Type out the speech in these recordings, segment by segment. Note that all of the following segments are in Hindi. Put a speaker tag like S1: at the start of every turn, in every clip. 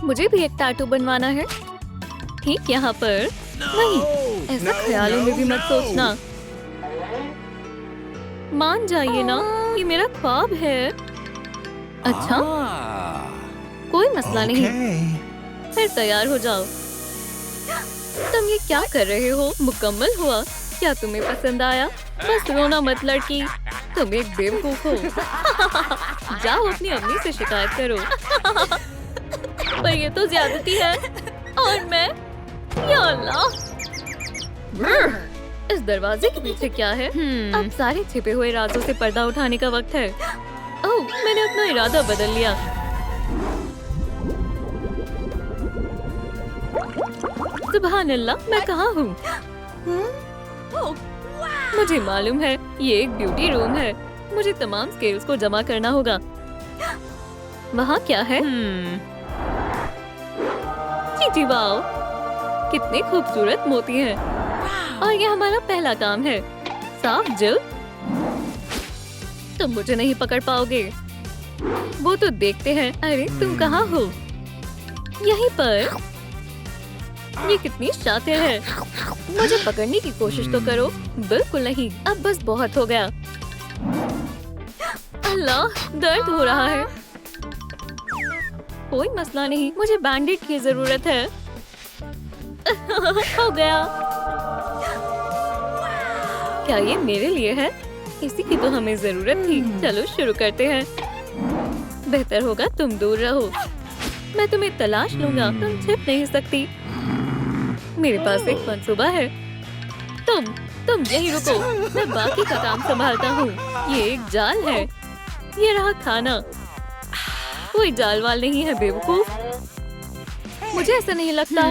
S1: मुझे भी एक टैटू बनवाना है। ठीक यहाँ पर। नहीं, ऐसा ख्यालों में भी मत सोचना। मान जाइए ना, ये मेरा ख्वाब है। अच्छा, कोई मसला नहीं, फिर तैयार हो जाओ। तुम ये क्या कर रहे हो? मुकम्मल हुआ? क्या तुम्हें पसंद आया? बस रोना मत लड़की, तुम एक बेवकूफ हो। जाओ अपनी अम्मी से शिकायत करो। पर ये तो ज्यादती है। और मैं, या अल्लाह, इस दरवाजे के पीछे क्या है? अब सारे छिपे हुए राजों से पर्दा उठाने का वक्त है। ओह, मैंने अपना इरादा बदल लिया। सुभान अल्लाह, मैं कहाँ हूँ? मुझे मालूम है, ये एक ब्यूटी रूम है। मुझे तमाम स्केल्स को जमा करना होगा। वहाँ क्या है? जी वाओ, कितने खूबसूरत मोती हैं। और ये हमारा पहला काम है। साफ जल्द, तुम मुझे नहीं पकड़ पाओगे। वो तो देखते हैं। अरे तुम कहाँ हो? यहीं पर। ये कितनी शातिर है। मुझे पकड़ने की कोशिश तो करो। बिल्कुल नहीं, अब बस बहुत हो गया। अल्लाह, दर्द हो रहा है। कोई मसला नहीं, मुझे बैंडेज की जरूरत है। हो गया। क्या ये मेरे लिए है? इसी की तो हमें जरूरत थी। चलो शुरू करते हैं। बेहतर होगा तुम दूर रहो। मैं तुम्हें तलाश लूंगा, तुम छिप नहीं सकती। मेरे पास एक मंसूबा है। तुम यहीं रुको, मैं बाकी का काम संभालता हूँ। ये एक जाल है। ये रहा खाना। कोई जाल वाल नहीं है बेवकूफ। मुझे ऐसा नहीं लगता।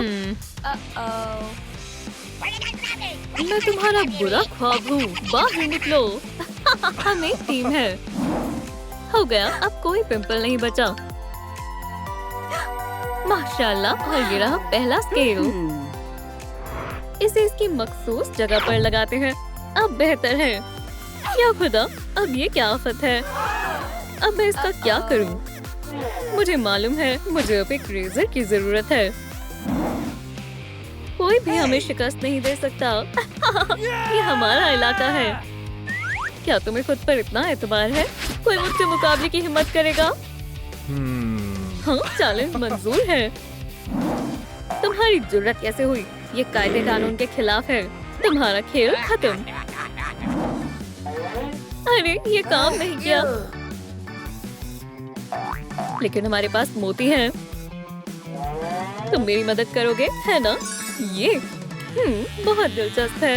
S1: मैं तुम्हारा बुरा ख्वाब हूँ। बाहर निकलो। हम एक टीम है। हो गया, अब कोई पिंपल नहीं बचा। माशाल्लाह, और ये रहा पहला स्केल। इसे इसकी मखसूस जगह पर लगाते हैं। अब बेहतर है। या खुदा, अब ये क्या आफत है? अब मैं इसका क्या करूं? मुझे मालूम है, मुझे अब एक रेजर की जरूरत है। कोई भी हमें शिकस्त नहीं दे सकता। ये हमारा इलाका है। क्या तुम्हें खुद पर इतना एतबार है? कोई मुझसे मुकाबले की हिम्मत करेगा? हाँ, चैलेंज मंजूर है। तुम्हारी जुर्रत कैसे हुई? ये कायदे कानून के खिलाफ है। तुम्हारा खेल खत्म। अरे, ये काम नहीं किया। लेकिन हमारे पास मोती हैं। तुम मेरी मदद करोगे, है ना? ये बहुत दिलचस्प है।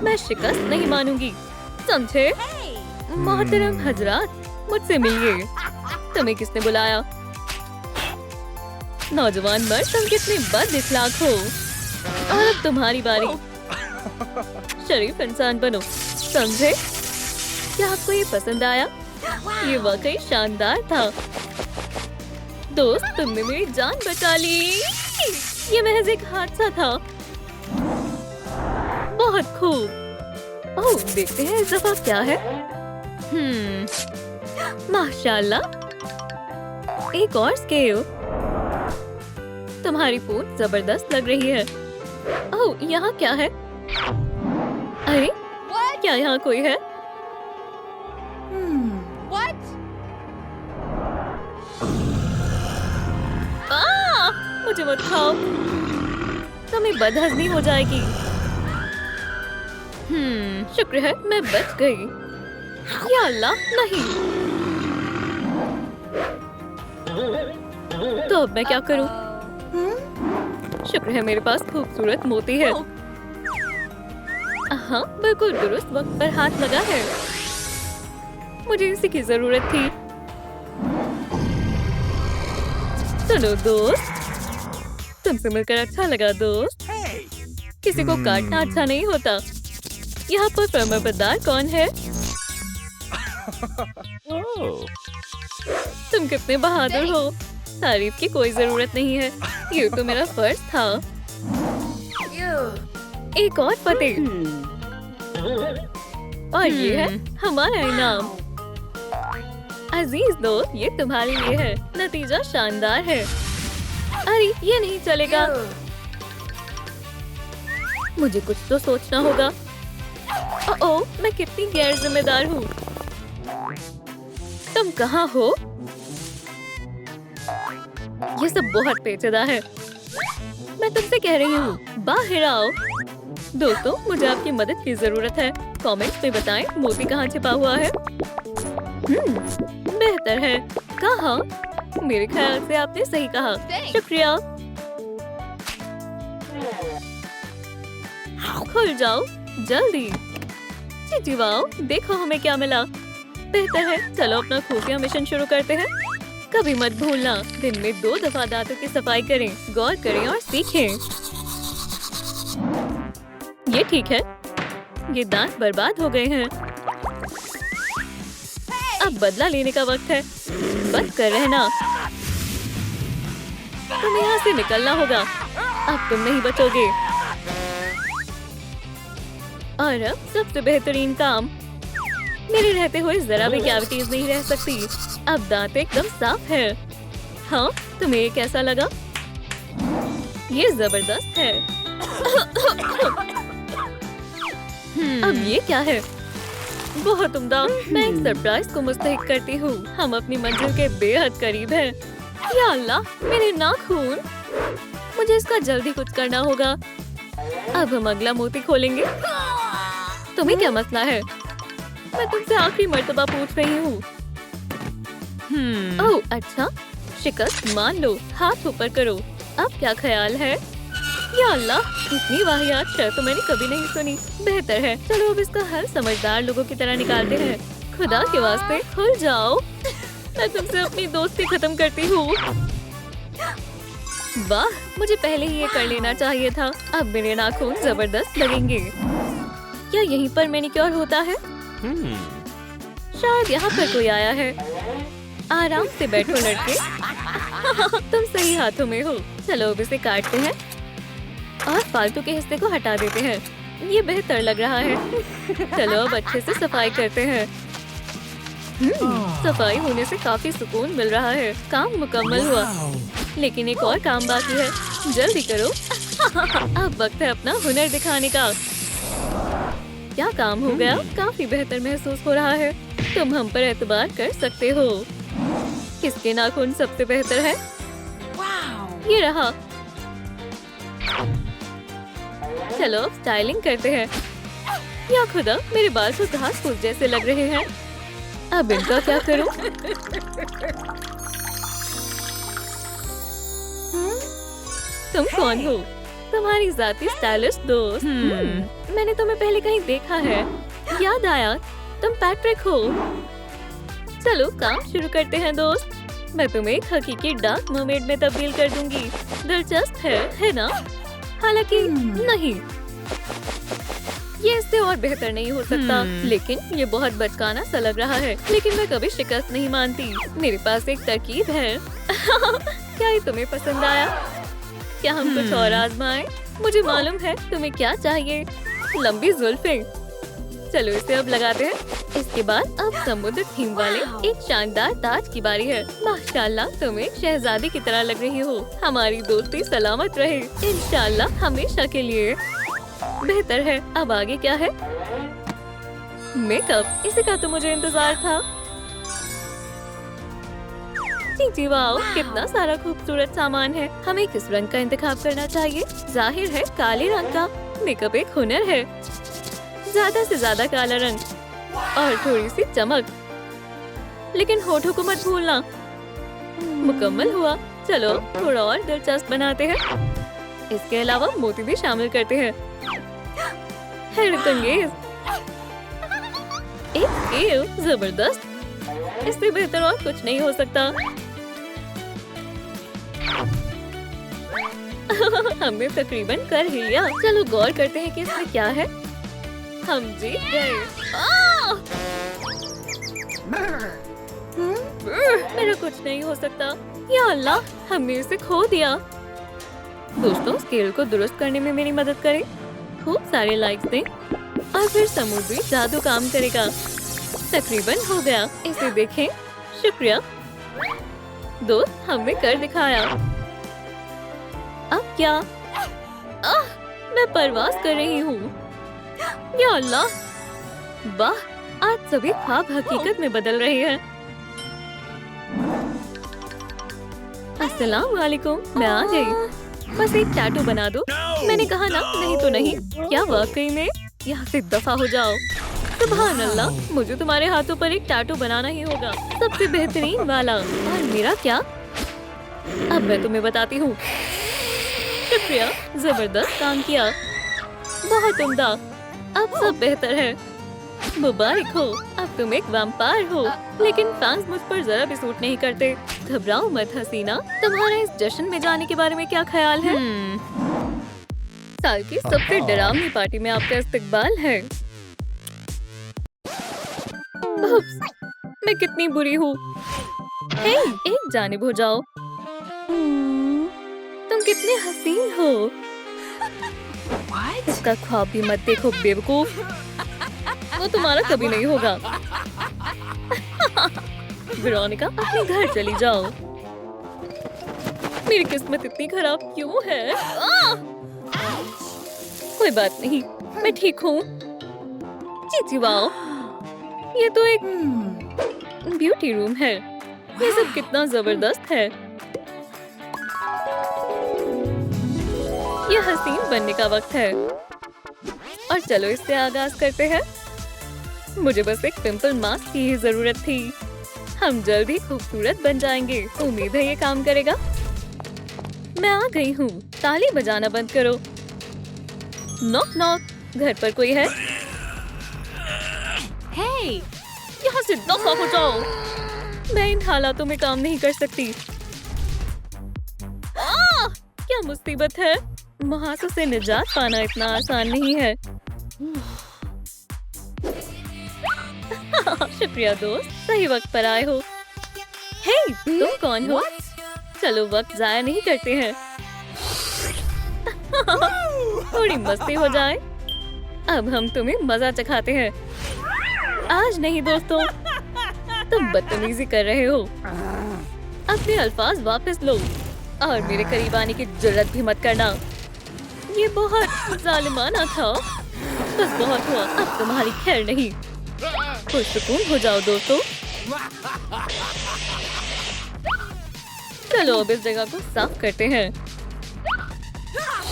S1: मैं शिकस्त नहीं मानूंगी, समझे? मोहतरम हजरात, मुझसे मिलिए। तुम्हें किसने बुलाया? नौजवान मर्द, तुम कितने बदअखलाक हो। और अब तुम्हारी बारी। शरीफ इंसान बनो, समझे? क्या आपको ये पसंद आया? ये वाकई शानदार था। दोस्त, तुमने मेरी जान बचा ली। ये महज एक हादसा था। बहुत खूब। ओह, देखते हैं इस दफा क्या है। माशाल्लाह, एक और स्केल। तुम्हारी पूंछ जबरदस्त लग रही है। ओह, यहाँ क्या है? अरे, क्या यहाँ कोई है? मुझे मत खाओ, तुम्हें बदहजमी हो जाएगी। शुक्र है मैं बच गई। या अल्लाह, नहीं। तो अब मैं क्या करूं? शुक्र है मेरे पास खूबसूरत मोती है। हाँ, बिल्कुल दुरुस्त वक्त पर हाथ लगा है। मुझे इसी की जरूरत थी। सुनो दोस्त, तुमसे मिलकर अच्छा लगा दोस्त। किसी को काटना अच्छा नहीं होता। यहाँ पर फर्माबरदार कौन है? तुम कितने बहादुर हो। तारीफ की कोई जरूरत नहीं है, ये तो मेरा फर्ज था। एक और फतेह। और ये है हमारा इनाम। अजीज दोस्त, ये तुम्हारे लिए है। नतीजा शानदार है। अरे ये नहीं चलेगा। मुझे कुछ तो सोचना होगा। ओह, मैं कितनी गैर जिम्मेदार हूँ। तुम कहाँ हो? ये सब बहुत पेचीदा है। मैं तुमसे कह रही हूँ, बाहर आओ। दोस्तों, मुझे आपकी मदद की जरूरत है। कमेंट्स में बताएं मोती कहाँ छिपा हुआ है। बेहतर है। कहाँ? मेरे ख्याल से आपने सही कहा। शुक्रिया। खुल जाओ जल्दी। चिचिवाओ, देखो हमें क्या मिला। बेहतर है, चलो अपना खुफिया मिशन शुरू करते हैं। कभी मत भूलना, दिन में 2 दफा दांतों की सफाई करें। गौर करें और सीखें। ये ठीक है। ये दांत बर्बाद हो गए हैं। अब बदला लेने का वक्त है। बच कर रहना। तुम्हें यहाँ से निकलना होगा। अब तुम नहीं बचोगे। और अब सबसे बेहतरीन काम। मेरे रहते हुए जरा भी कैविटीज नहीं रह सकती। अब दांत एकदम साफ है। हाँ, तुम्हें ये कैसा लगा? ये जबरदस्त है। अब ये क्या है? बहुत उम्दा। मैं एक सरप्राइज को मुस्तहिक करती हूँ। हम अपनी मंजिल के बेहद करीब हैं। या अल्लाह, मेरे नाखून। मुझे इसका जल्दी कुछ करना होगा। अब हम अगला मोती खोलेंगे। तुम्हें क्या मसला है? मैं तुमसे आखिरी मर्तबा पूछ रही हूँ। ओह अच्छा, शिकस्त मान लो। हाथ ऊपर करो। अब क्या ख्याल है? या अल्लाह, इतनी वाहियात शर्त तो मैंने कभी नहीं सुनी। बेहतर है, चलो अब इसका हल समझदार लोगों की तरह निकालते हैं। खुदा के वास्ते खुल जाओ। मैं तुमसे अपनी दोस्ती खत्म करती हूँ। वाह, मुझे पहले ही ये कर लेना चाहिए था। अब मेरे नाखून जबरदस्त लगेंगे। क्या यहीं पर मैनिक्योर होता है? शायद यहाँ पर कोई आया है। आराम से बैठो लड़के। तुम सही हाथों में हो। चलो अब इसे काटते हैं और फालतू के हिस्से को हटा देते हैं। ये बेहतर लग रहा है। चलो अब अच्छे से सफाई करते हैं। सफाई होने से काफी सुकून मिल रहा है। काम मुकम्मल हुआ, लेकिन एक और काम बाकी है। जल्दी करो। अब वक्त है अपना हुनर दिखाने का। क्या काम हो गया? काफी बेहतर महसूस हो रहा है। तुम हम पर एतबार कर सकते हो। किसके नाखून सबसे बेहतर है? ये रहा। चलो अब स्टाइलिंग करते हैं। या खुदा, मेरे बाल तो घास फूस जैसे लग रहे हैं। अब इनका क्या करूं? तुम कौन हो? तुम्हारी जाती स्टाइलिस्ट दोस्त। मैंने तुम्हें पहले कहीं देखा है। याद आया, तुम पैट्रिक हो। चलो काम शुरू करते हैं दोस्त। मैं तुम्हें एक हकीकी डार्क मर्मेड में तब्दील कर दूंगी। दिलचस्प है ना? हालांकि नहीं, ये इससे और बेहतर नहीं हो सकता। लेकिन ये बहुत बचकाना सा लग रहा है। लेकिन मैं कभी शिकस्त नहीं मानती। मेरे पास एक तरकीब है। क्या ये तुम्हें पसंद आया? क्या हम कुछ और आजमाएं? मुझे मालूम है तुम्हें क्या चाहिए। लंबी जुल्फें। चलो इसे अब लगाते हैं। इसके बाद अब समुद्र थीम वाले एक शानदार ताज की बारी है। माशाल्लाह, तुम एक शहजादी की तरह लग रही हो। हमारी दोस्ती सलामत रहे इंशाल्लाह हमेशा के लिए। बेहतर है। अब आगे क्या है? मेकअप। इसी का तो मुझे इंतजार था। जी वाओ, कितना सारा खूबसूरत सामान है। हमें किस रंग का इंतखाब करना चाहिए? जाहिर है काले रंग का। मेकअप एक हुनर है। ज्यादा से ज्यादा काला रंग और थोड़ी सी चमक। लेकिन होठों को मत भूलना। मुकम्मल हुआ। चलो थोड़ा और दिलचस्प बनाते हैं। इसके अलावा मोती भी शामिल करते हैं। हैरत अंगेज। एक स्केल, जबरदस्त। इससे बेहतर और कुछ नहीं हो सकता। हमने तकरीबन कर ही लिया। चलो गौर करते हैं कि इसमें क्या है। हम जीत गए। मेरा कुछ नहीं हो सकता। या अल्लाह, हमने इसे खो दिया। दोस्तों, स्केल को दुरुस्त करने में मेरी मदद करें। खूब सारे लाइक्स दें और फिर समुद्री जादू काम करेगा। तकरीबन हो गया। इसे देखें। शुक्रिया दोस्त, हमने कर दिखाया। अब क्या? मैं परवाज कर रही हूँ। या अल्लाह! वाह, आज सभी ख्वाब हकीकत में बदल रहे हैं। अस्सलाम वालेकुम, मैं आ गई। बस एक टैटू बना दो। मैंने कहा ना, नहीं तो नहीं। क्या वाकई में? यहाँ से दफा हो जाओ। सुभान अल्लाह, मुझे तुम्हारे हाथों पर एक टैटू बनाना ही होगा, सबसे बेहतरीन वाला। और मेरा क्या? अब मैं तुम्हें बताती हूँ। शुक्रिया, जबरदस्त काम किया, बहुत उम्दा। अब सब बेहतर है। मुबारक हो, अब तुम एक वैम्पायर हो। लेकिन फैंस मुझ पर जरा भी सूट नहीं करते। घबराओ मत हसीना। तुम्हारा इस जश्न में जाने के बारे में क्या ख्याल है? साल की सबसे डरावनी पार्टी में आपका इस्तकबाल है। मैं कितनी बुरी हूँ। हे, एक जानिब हो जाओ। तुम कितने हसीन हो। इसका ख्वाब भी मत देखो बेवकूफ, वो तुम्हारा कभी नहीं होगा। वेरोनिका, अपने घर चली जाओ। मेरी किस्मत इतनी खराब क्यों है? कोई बात नहीं, मैं ठीक हूँ। चीची वाओ, ये तो एक ब्यूटी रूम है। ये सब कितना जबरदस्त है। ये हसीन बनने का वक्त है। और चलो इससे आगाज करते हैं। मुझे बस एक पिंपल मास्क की ही जरूरत थी। हम जल्द ही खूबसूरत बन जाएंगे। उम्मीद है ये काम करेगा। मैं आ गई हूँ। ताली बजाना बंद करो। नॉक नॉक, घर पर कोई है? हे, यहाँ से दफा हो जाओ। मैं इन हालातों में काम नहीं कर सकती। क्या मुसीबत है। मुहासों से निजात पाना इतना आसान नहीं है। शुक्रिया दोस्त, सही वक्त पर आए हो। हे, तुम कौन हो? चलो वक्त जाया नहीं करते हैं। थोड़ी मस्ती हो जाए। अब हम तुम्हें मजा चखाते हैं। आज नहीं दोस्तों, तुम बदतमीजी कर रहे हो। अपने अल्फाज वापस लो और मेरे करीब आने की जुर्रत भी मत करना। ये बहुत जालिमाना था। बस बहुत हुआ, अब तुम्हारी खैर नहीं। पुरसुकून हो जाओ दोस्तों। चलो अब इस जगह को साफ करते हैं।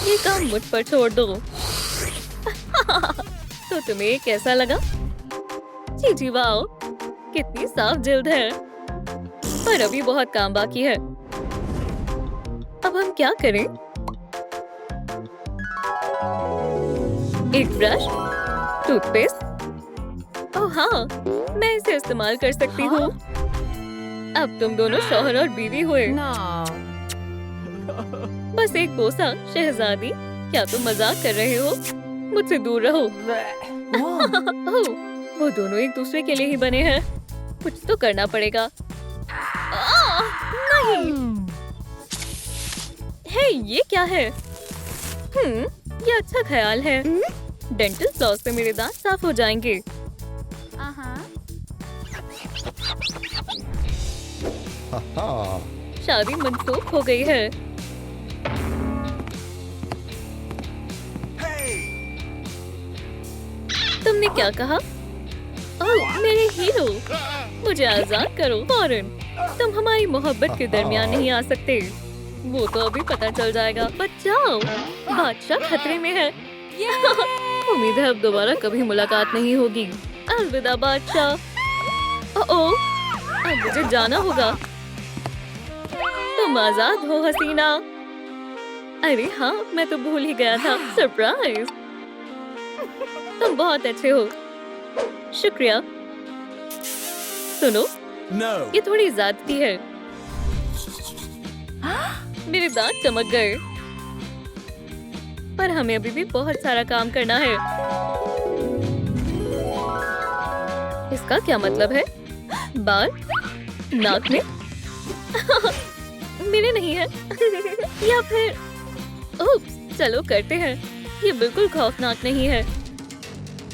S1: ये काम मुझ पर छोड़ दो। तो तुम्हें कैसा लगा? जी वाओ, कितनी साफ जिल्द है। पर अभी बहुत काम बाकी है। अब हम क्या करें? एक ब्रश, टूथपेस्ट। ओह हाँ, मैं इसे इस्तेमाल कर सकती हूँ। अब तुम दोनों शौहर और बीवी हुए। बस एक बोसा, शहजादी। क्या तुम मजाक कर रहे हो? मुझसे दूर रहो। ओह, वो दोनों एक दूसरे के लिए ही बने हैं। कुछ तो करना पड़ेगा। नहीं। हे, ये क्या है? ये अच्छा ख्याल है। डेंटल फ्लॉस से मेरे दांत साफ हो जाएंगे। शादी मंसूख हो गई है। तुमने क्या कहा? ओह, मेरे हीरो, मुझे आजाद करो फौरन। तुम हमारी मोहब्बत के दरमियान नहीं आ सकते। वो तो अभी पता चल जाएगा। बचाओ, बादशाह खतरे में है। उम्मीद है अब दोबारा कभी मुलाकात नहीं होगी। अलविदा बादशाह। ओह, अब मुझे जाना होगा। तुम आजाद हो हसीना। अरे हाँ, मैं तो भूल ही गया था। सरप्राइज। तुम बहुत अच्छे हो। शुक्रिया। सुनो, ये थोड़ी ज्यादती है। मेरे दांत चमक गए। पर हमें अभी भी बहुत सारा काम करना है। इसका क्या मतलब है? बाल नाक में मेरे नहीं है। या फिर उप्स, चलो करते हैं। ये बिल्कुल खौफनाक नहीं है।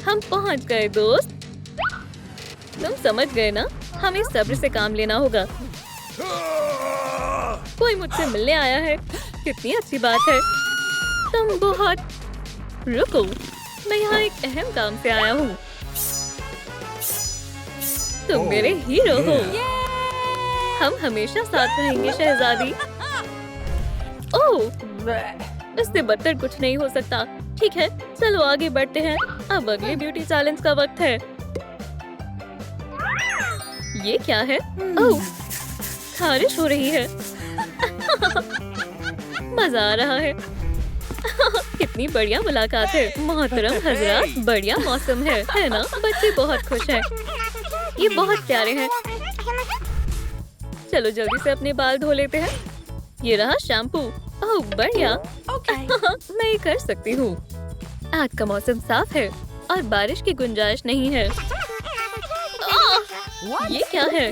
S1: हम पहुंच गए दोस्त। तुम समझ गए ना, हमें सब्र से काम लेना होगा। कोई मुझसे मिलने आया है। कितनी अच्छी बात है। तुम बहुत रुको, मैं यहाँ एक अहम काम से आया हूँ। तुम मेरे हीरो हो। हम हमेशा साथ रहेंगे शहजादी। ओह, इससे बदतर कुछ नहीं हो सकता। ठीक है, चलो आगे बढ़ते हैं। अब अगले ब्यूटी चैलेंज का वक्त है। ये क्या है? ओह, खारिश हो रही है। मजा आ रहा है। कितनी बढ़िया मुलाकात है। मोहतरम हजरात, बढ़िया मौसम है ना? बच्चे बहुत खुश हैं। ये बहुत प्यारे हैं। चलो जल्दी से अपने बाल धो लेते हैं। ये रहा शैम्पू। ओह बढ़िया। मैं ये कर सकती हूँ। आज का मौसम साफ है और बारिश की गुंजाइश नहीं है। ये क्या है?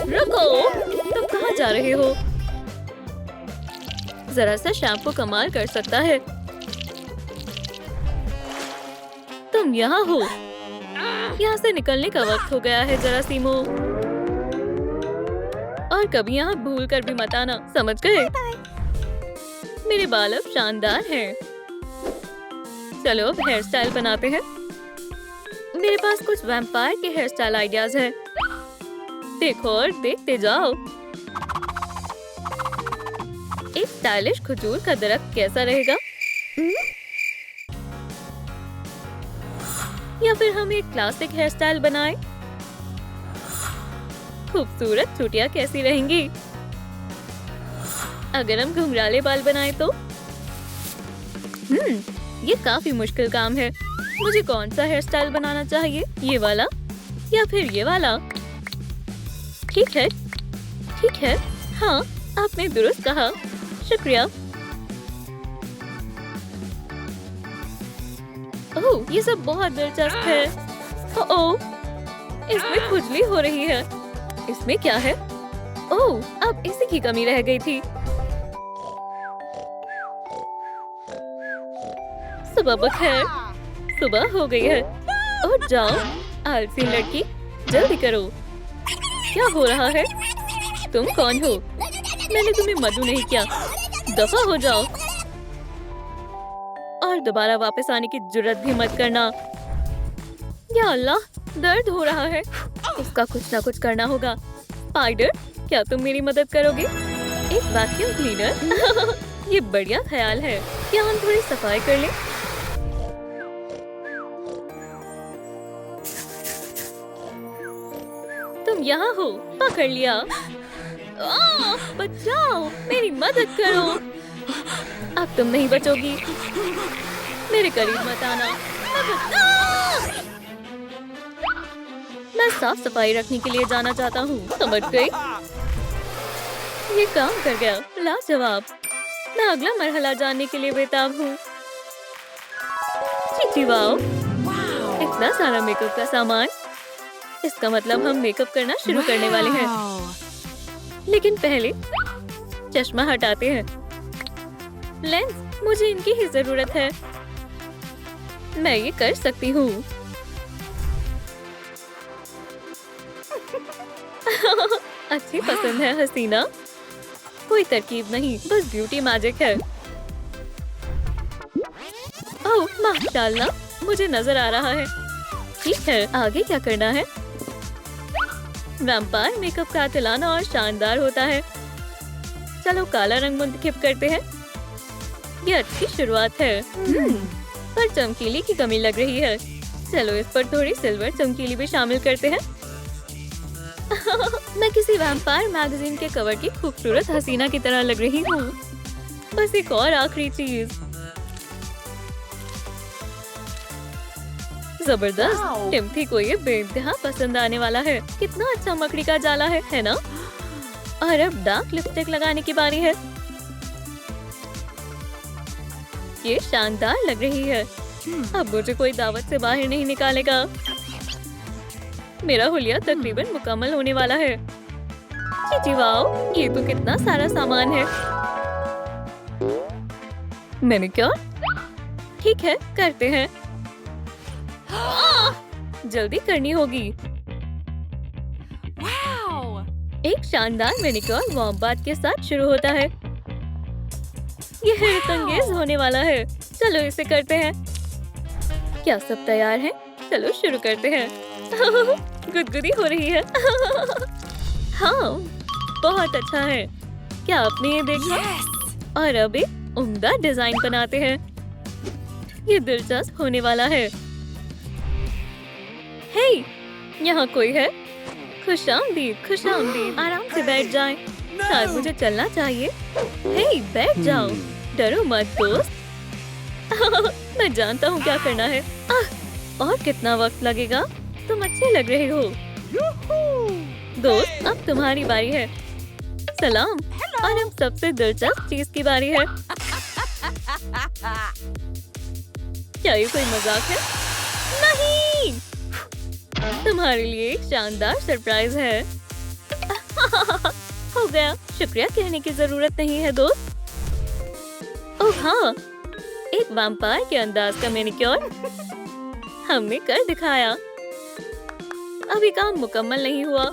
S1: रुको, तुम कहाँ जा रहे हो? जरा सा शैम्पू कमाल कर सकता है। तुम यहाँ हो। यहाँ से निकलने का वक्त हो गया है जरासीमो। और कभी यहाँ भूल कर भी मत आना, समझ गए? मेरे बाल अब शानदार हैं। चलो अब हेयर स्टाइल बनाते हैं। मेरे पास कुछ वैम्पायर के हेयर स्टाइल आइडियाज हैं। देखो और देखते जाओ। एक स्टाइलिश खजूर का दरख्त कैसा रहेगा? या फिर हम एक क्लासिक हेयर स्टाइल बनाएं? खूबसूरत चुटिया कैसी रहेंगी? अगर हम घुंघराले बाल बनाएं तो? ये काफी मुश्किल काम है। मुझे कौन सा हेयर स्टाइल बनाना चाहिए? ये वाला या फिर ये वाला? ठीक है, ठीक है। हाँ, आपने दुरुस्त कहा। शुक्रिया। ओह, ये सब बहुत दिलचस्प है। ओह, इसमें खुजली हो रही है। इसमें क्या है? ओह, अब इसी की कमी रह गई थी। सुबह बखैर। सुबह हो गई है। उठ जाओ आलसी लड़की, जल्दी करो। क्या हो रहा है? तुम कौन हो? मैंने तुम्हें मधु नहीं किया। दफा हो जाओ और दोबारा वापस आने की जुर्रत भी मत करना। या अल्लाह, दर्द हो रहा है। इसका कुछ ना कुछ करना होगा। स्पाइडर, क्या तुम मेरी मदद करोगे? एक वैक्यूम क्लीनर। ये बढ़िया ख्याल है। क्या हम थोड़ी सफाई कर लें? तुम यहाँ हो, पकड़ लिया। बचाओ, मेरी मदद करो। अब तुम नहीं बचोगी। मेरे करीब मत आना। मैं साफ सफाई रखने के लिए जाना चाहता हूँ, समझ गई? ये काम कर गया, लाजवाब। मैं अगला मरहला जानने के लिए बेताब हूँ। चीची वाओ, इतना सारा मेकअप का सामान। इसका मतलब हम मेकअप करना शुरू करने वाले हैं। लेकिन पहले चश्मा हटाते हैं। लेंस, मुझे इनकी ही जरूरत है। मैं ये कर सकती हूँ। अच्छी पसंद है हसीना। कोई तरकीब नहीं, बस ब्यूटी मैजिक है। ओह माशाल्लाह, मुझे नजर आ रहा है। ठीक है, आगे क्या करना है? वैम्पायर मेकअप का तिलाना और शानदार होता है। चलो काला रंग मुंतखब करते हैं। ये अच्छी शुरुआत है। पर चमकीली की कमी लग रही है। चलो इस पर थोड़ी सिल्वर चमकीली भी शामिल करते हैं। मैं किसी वैम्पायर मैगजीन के कवर की खूबसूरत हसीना की तरह लग रही हूँ। बस एक और आखिरी चीज। जबरदस्त। टिम्थी को ये बेइंतहा पसंद आने वाला है। कितना अच्छा मकड़ी का जाला है ना? और अब डार्क लिपस्टिक लगाने की बारी है। ये शानदार लग रही है। अब मुझे कोई दावत से बाहर नहीं निकालेगा। मेरा हुलिया तकरीबन मुकम्मल होने वाला है। चीची वाओ, ये तो कितना सारा सामान है। मैंने क्या? ठीक है, करते हैं। जल्दी करनी होगी। एक शानदार मैनिक्योर वार्म बाथ के साथ शुरू होता है। ये हैरतअंगेज होने वाला है। चलो इसे करते हैं। क्या सब तैयार है? चलो शुरू करते हैं। गुदगुदी हो रही है। हाँ, बहुत अच्छा है। क्या आपने ये देखा? और अब एक उम्दा डिजाइन बनाते हैं। ये दिलचस्प होने वाला है। हे, यहाँ कोई है? खुशामदीद, खुशामदीद। आराम से बैठ जाएं। शायद मुझे चलना चाहिए। हे, बैठ जाओ। डरो मत दोस्त। मैं जानता हूँ क्या करना है। और कितना वक्त लगेगा? तुम अच्छे लग रहे हो। दोस्त, अब तुम्हारी बारी है। सलाम। और अब सबसे दिलचस्प चीज की बारी है। क्या ये कोई मजाक है? नहीं! तुम्हारे लिए एक शानदार सरप्राइज है। हो गया। शुक्रिया कहने की जरूरत नहीं है दोस्त। ओह हाँ, एक वैम्पायर के अंदाज का मैनिक्योर हमने कर दिखाया। अभी काम मुकम्मल नहीं हुआ।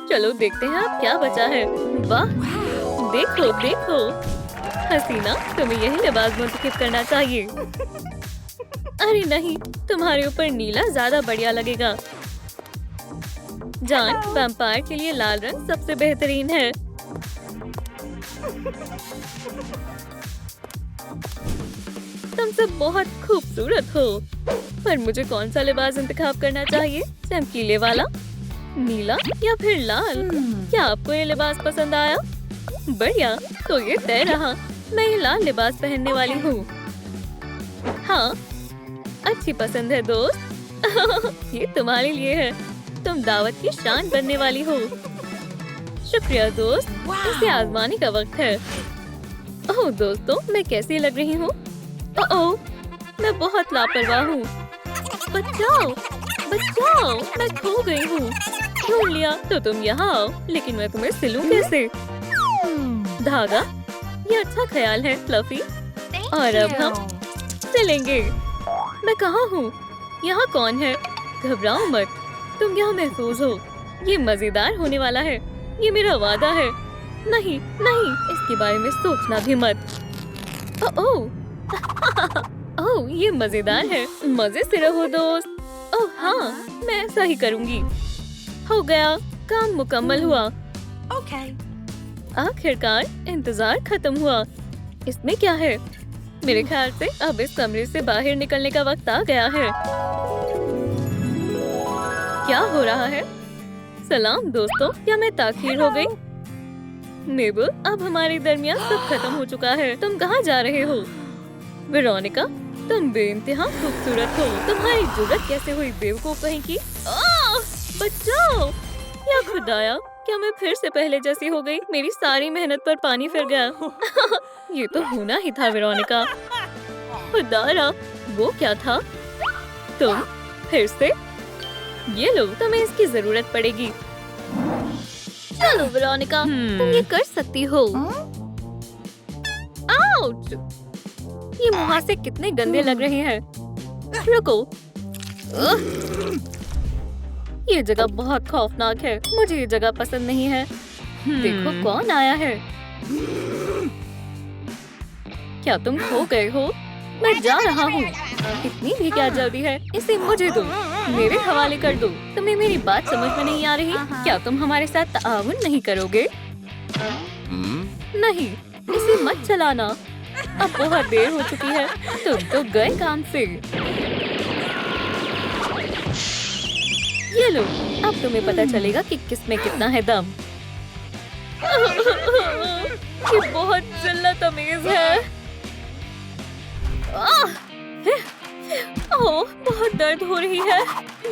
S1: चलो देखते हैं अब क्या बचा है। वाह, देखो देखो। हसीना, तुम्हें यही लिबास मुंतखब करना चाहिए। अरे नहीं, तुम्हारे ऊपर नीला ज्यादा बढ़िया लगेगा। जान, वैम्पायर के लिए लाल रंग सबसे बेहतरीन है। तुम सब बहुत खूबसूरत हो, पर मुझे कौन सा लिबास इंतखाब करना चाहिए? चमकीले वाला, नीला या फिर लाल? क्या आपको ये लिबास पसंद आया? बढ़िया, तो ये तय रहा। मैं ये लाल लिबास पहनने वाली हूँ। हाँ, अच्छी पसंद है दोस्त। ये तुम्हारे लिए है। तुम दावत की शान बनने वाली हो। शुक्रिया दोस्त। इसे आजमाने का वक्त है। ओह दोस्तों, मैं कैसी लग रही हूँ? ओह, मैं बहुत लापरवाह हूँ। बचाओ, बचाओ, मैं खो गई हूँ। ढूंढ लिया तो तुम यहाँ आओ, लेकिन मैं तुम्हें सिलूं कैसे? धागा, ये अच्छा ख्याल है फ्लफी। और अब हम सिलेंगे। मैं कहाँ हूँ? यहाँ कौन है? घबराओ मत, तुम यहाँ महफूज हो। ये मजेदार होने वाला है। ये मेरा वादा है। नहीं नहीं, इसके बारे में सोचना भी मत। ओह ओह, ये मजेदार है। मजे से रहो दोस्त। ओह हाँ, मैं ऐसा ही करूँगी। हो गया, काम मुकम्मल हुआ। आखिरकार इंतजार खत्म हुआ। इसमें क्या है? मेरे ख्याल से अब इस कमरे से बाहर निकलने का वक्त आ गया है। क्या हो रहा है? सलाम दोस्तों, क्या मैं ताखीर हो गई? मेबल, अब हमारे दरमियान सब खत्म हो चुका है। तुम कहाँ जा रहे हो? वेरोनिका, तुम बेइंतहा खूबसूरत हो। तुम्हारी जुर्रत कैसे हुई बेवकूफ कहीं की? बचाओ! या खुदाया, क्या मैं फिर से पहले जैसी हो गई? मेरी सारी मेहनत पर पानी फिर गया। ये तो होना ही था वेरोनिका। खुदारा, वो क्या था? तुम फिर से? ये लो, तुम्हें इसकी जरूरत पड़ेगी। चलो वेरोनिका, तुम ये कर सकती हो। आउच! ये मुहासे कितने गंदे लग रहे हैं। रुको। ये जगह बहुत खौफनाक है। मुझे ये जगह पसंद नहीं है। देखो कौन आया है। क्या तुम खो गए हो? मैं जा रहा हूँ। इतनी भी क्या जल्दी है? इसे मुझे दो, मेरे हवाले कर दो। तुम्हें मेरी बात समझ में नहीं आ रही? क्या तुम हमारे साथ ताआवुन नहीं करोगे? नहीं, इसे मत चलाना। अब बहुत देर हो चुकी है। तुम तो गए काम से। ये लो, अब तुम्हें पता चलेगा कि किसमें कितना है दम। ये बहुत जिल्लत-अमेज़ है। ओह, बहुत दर्द हो रही है।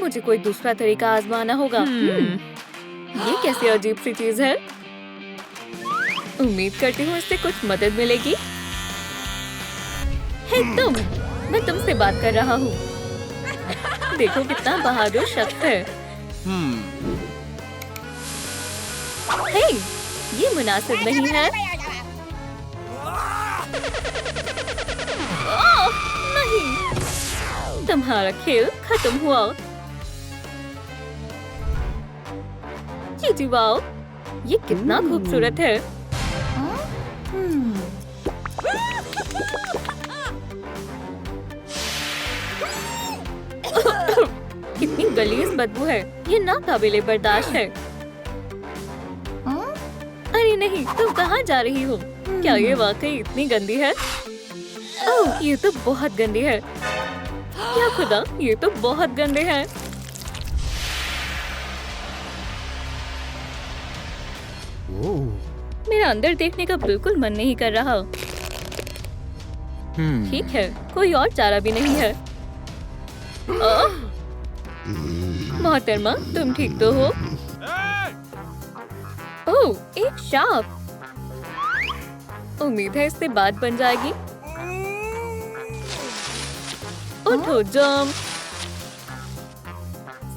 S1: मुझे कोई दूसरा तरीका आजमाना होगा। ये कैसी अजीब सी चीज है। उम्मीद करती हूँ इससे कुछ मदद मिलेगी। हे तुम, मैं तुमसे बात कर रहा हूँ। देखो कितना बहादुर शख्स है। हे, ये मुनासिब नहीं है। नहीं, तुम्हारा खेल खत्म हुआ। जीजी वाओ, ये कितना खूबसूरत है। कितनी गलीज बदबू है, ये नाकाबिले बर्दाश्त है। अरे नहीं, तुम कहाँ जा रही हो? क्या ये वाकई इतनी गंदी है? ओह, ये तो बहुत गंदी है। क्या खुदा, ये तो बहुत गंदे हैं। मेरा अंदर देखने का बिल्कुल मन नहीं कर रहा। ठीक है, कोई और चारा भी नहीं है। मोहतरमा, तुम ठीक तो हो? ओह, एक सांप। उम्मीद है इससे बात बन जाएगी। उठो जम।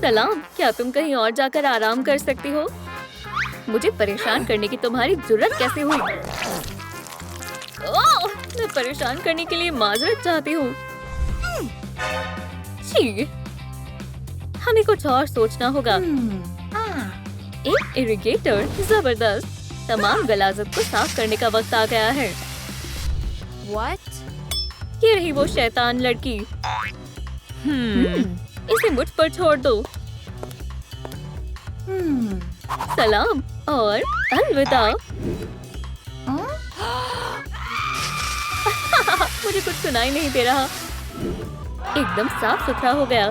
S1: सलाम, क्या तुम कहीं और जाकर आराम कर सकती हो? मुझे परेशान करने की तुम्हारी जुर्रत कैसे हुई? ओह, मैं परेशान करने के लिए माजरत चाहती हूँ। छी, हमें कुछ और सोचना होगा। एक इरिगेटर, जबरदस्त। तमाम गलाजत को साफ करने का वक्त आ गया है। What? ये रही वो शैतान लड़की। इसे मुझ पर छोड़ दो। सलाम और अलविदा। मुझे कुछ सुनाई नहीं दे रहा। एकदम साफ सुथरा हो गया।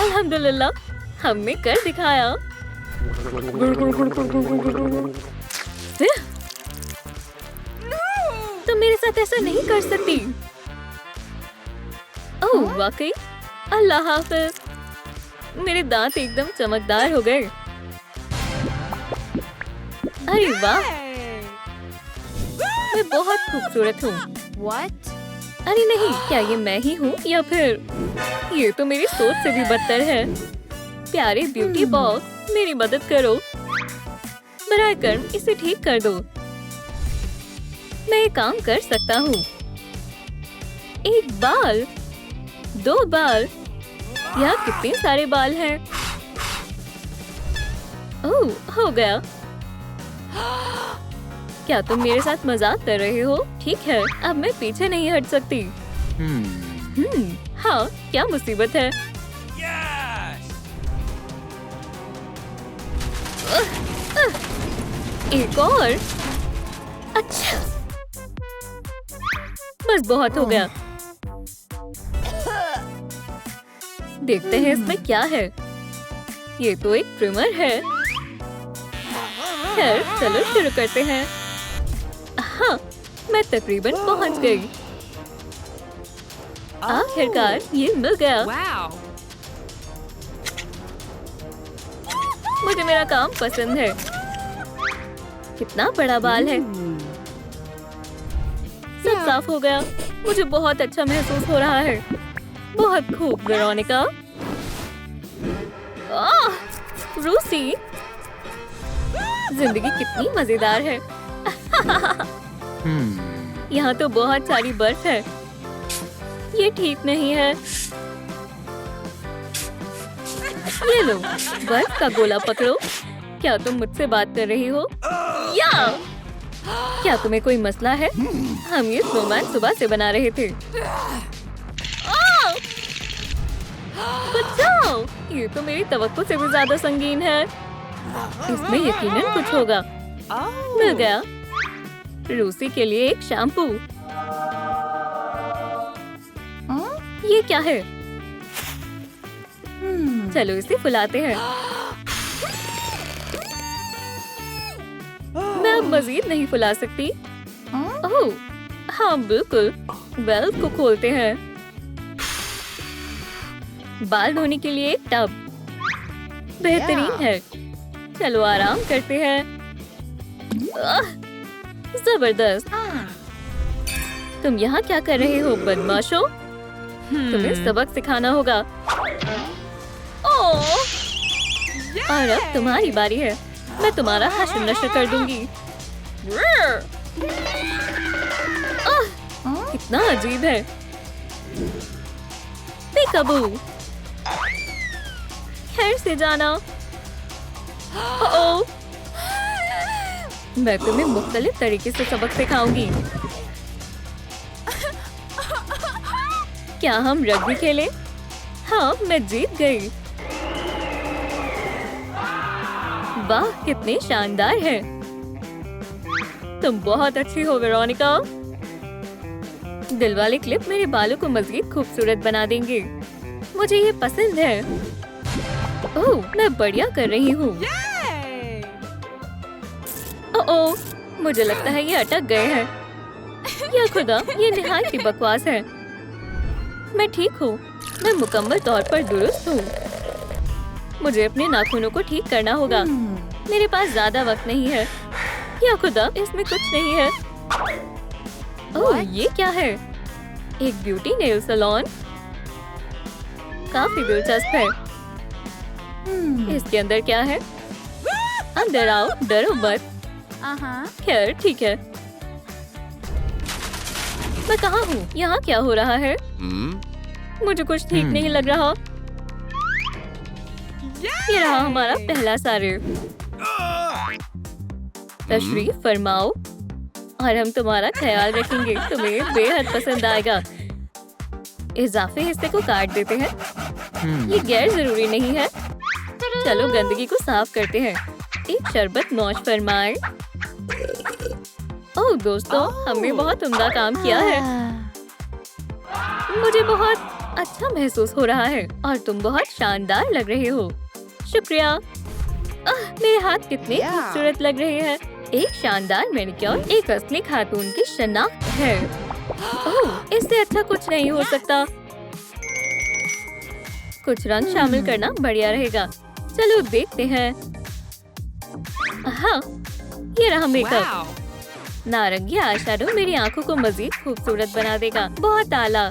S1: अल्हम्दुलिल्लाह, हमने कर दिखाया। तुम मेरे साथ ऐसा नहीं कर सकती। ओह, वाकई? अल्लाह हाफ़िज़। मेरे दांत एकदम चमकदार हो गए। अरे वाह, मैं बहुत खूबसूरत हूँ। What? अरे नहीं, क्या ये मैं ही हूँ या फिर ये तो मेरी सोच से भी बदतर है। प्यारे ब्यूटी बॉक्स, मेरी मदद करो। बराए कर्म इसे ठीक कर दो। मैं ये काम कर सकता हूँ। एक बाल, दो बाल, यहाँ कितने सारे बाल हैं। ओह, हो गया। क्या तुम मेरे साथ मजाक कर रहे हो? ठीक है, अब मैं पीछे नहीं हट सकती। हाँ, क्या मुसीबत है। एक और। अच्छा, बस बहुत हो गया। देखते हैं इसमें क्या है। ये तो एक ट्रिमर है। खैर, चलो शुरू करते हैं। हाँ, मैं तकरीबन पहुंच गई। आखिरकार ये मिल गया। मुझे मेरा काम पसंद है। कितना बड़ा बाल है। सब साफ हो गया। मुझे बहुत अच्छा महसूस हो रहा है। बहुत खूब वेरोनिका। रूसी, जिंदगी कितनी मजेदार है। यहाँ तो बहुत सारी बर्फ है। ये ठीक नहीं है। ये लो, बर्फ का गोला पकड़ो। क्या तुम मुझसे बात कर रही हो? या क्या तुम्हें कोई मसला है? हम ये स्नोमैन सुबह से बना रहे थे। बचाओ! ये तो मेरी तवक्को से भी ज्यादा संगीन है। इसमें यकीनन कुछ होगा। मिल गया। रूसी के लिए एक शैम्पू। ये क्या है? चलो इसे फुलाते हैं। मैं अब मजीद नहीं फुला सकती। ओह, हाँ बिल्कुल। वेल्व को खोलते हैं। बाल धोने के लिए एक टब। बेहतरीन है। चलो आराम करते हैं। जबरदस्त। तुम यहाँ क्या कर रहे हो बदमाशों? तुम्हें सबक सिखाना होगा। ओह, और अब तुम्हारी बारी है। मैं तुम्हारा हश्र नश्र कर दूंगी। कितना अजीब है। बेकाबू। खैर से जाना। ओह! मैं तुम्हें मुख्तलिफ तरीके से सबक सिखाऊंगी। क्या हम रग्बी खेलें? हाँ, मैं जीत गई। वाह, कितने शानदार है। तुम बहुत अच्छी हो वेरोनिका। दिल वाले क्लिप मेरे बालों को मजीद खूबसूरत बना देंगे। मुझे ये पसंद है। ओह, मैं बढ़िया कर रही हूँ। ओह, मुझे लगता है ये अटक गए हैं। या खुदा, ये निहायत ही बकवास है। मैं ठीक हूँ। मैं मुकम्मल तौर पर दुरुस्त हूँ। मुझे अपने नाखूनों को ठीक करना होगा। मेरे पास ज्यादा वक्त नहीं है। या खुदा, इसमें कुछ नहीं है। ओह, ये क्या है? एक ब्यूटी नेल सैलून। काफी दिलचस्प है। इसके अंदर क्या है? अंदर आओ, डरो मत। खैर, ठीक है। मैं कहाँ हूँ? यहाँ क्या हो रहा है? मुझे कुछ ठीक नहीं लग रहा। ये रहा हमारा पहला सारे। तशरीफ फरमाओ और हम तुम्हारा ख्याल रखेंगे। तुम्हें बेहद पसंद आएगा। इजाफे हिस्से को काट देते हैं। ये गैर जरूरी नहीं है। चलो गंदगी को साफ करते हैं। एक शरबत नौश फरमाए। ओह दोस्तों, हमने बहुत उम्दा काम किया है। मुझे बहुत अच्छा महसूस हो रहा है और तुम बहुत शानदार लग रहे हो। शुक्रिया। मेरे हाथ कितने खूबसूरत लग रहे हैं। एक शानदार मैनिक्योर एक असली खातून की शनाख्त है। ओह, इससे अच्छा कुछ नहीं हो सकता। कुछ रंग शामिल करना बढ़िया रहेगा। चलो देखते हैं। हाँ, ये रहा मेकअप। नारंगी आईशैडो मेरी आंखों को मजीद खूबसूरत बना देगा। बहुत आला।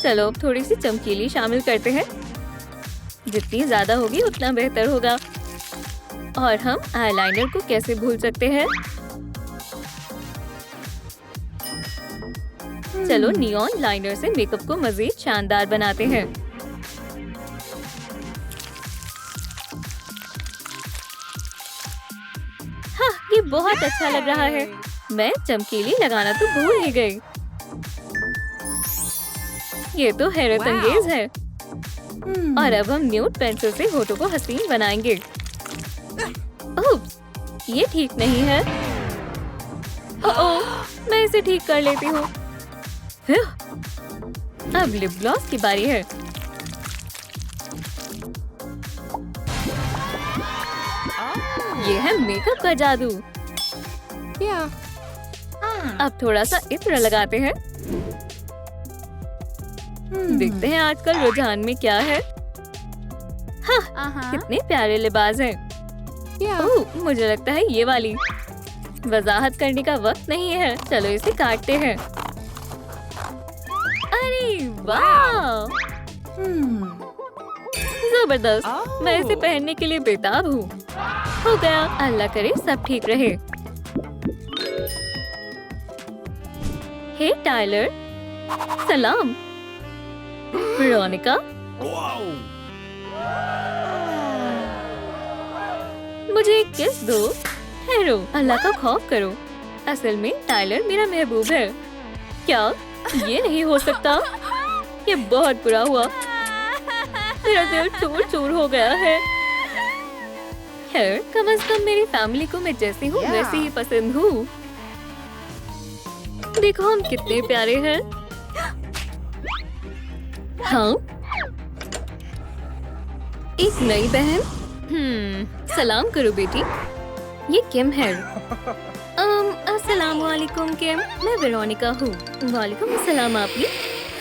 S1: चलो अब थोड़ी सी चमकीली शामिल करते हैं। जितनी ज्यादा होगी उतना बेहतर होगा। और हम आईलाइनर को कैसे भूल सकते हैं? चलो नियॉन लाइनर से मेकअप को मजीद शानदार बनाते हैं। हाँ, ये बहुत अच्छा लग रहा है। मैं चमकीली लगाना तो भूल ही गई। ये तो हैरत अंगेज है। और अब हम न्यूड पेंसिल से होठों को हसीन बनाएंगे। ओप्स, ये ठीक नहीं है। ओह, मैं इसे ठीक कर लेती हूँ। अब लिप ग्लॉस की बारी है। ये है मेकअप का जादू। अब थोड़ा सा इत्र लगाते हैं। देखते हैं आजकल रुझान में क्या है। हाँ, कितने प्यारे लिबास हैं। ओह, मुझे लगता है ये वाली। वजाहत करने का वक्त नहीं है। चलो इसे काटते हैं। अरे वाह, जबरदस्त। मैं इसे पहनने के लिए बेताब हूँ। हो गया। अल्लाह करे सब ठीक रहे। हे टाइलर, सलाम। वेरोनिका, मुझे एक किस दो। ठहरो, अल्लाह का खौफ करो। असल में टाइलर मेरा महबूब है। क्या ये नहीं हो सकता? ये बहुत बुरा हुआ। मेरा दिल चूर चूर हो गया है। खैर, कम से कम मेरी फैमिली को मैं जैसी हूँ वैसी ही पसंद हूँ। देखो हम कितने प्यारे हैं। हाँ, एक नई बहन। सलाम करो बेटी। ये किम है। अस्सलाम वालेकुम किम। मैं वेरोनिका हूँ। वालेकुम अस्सलाम। आपने?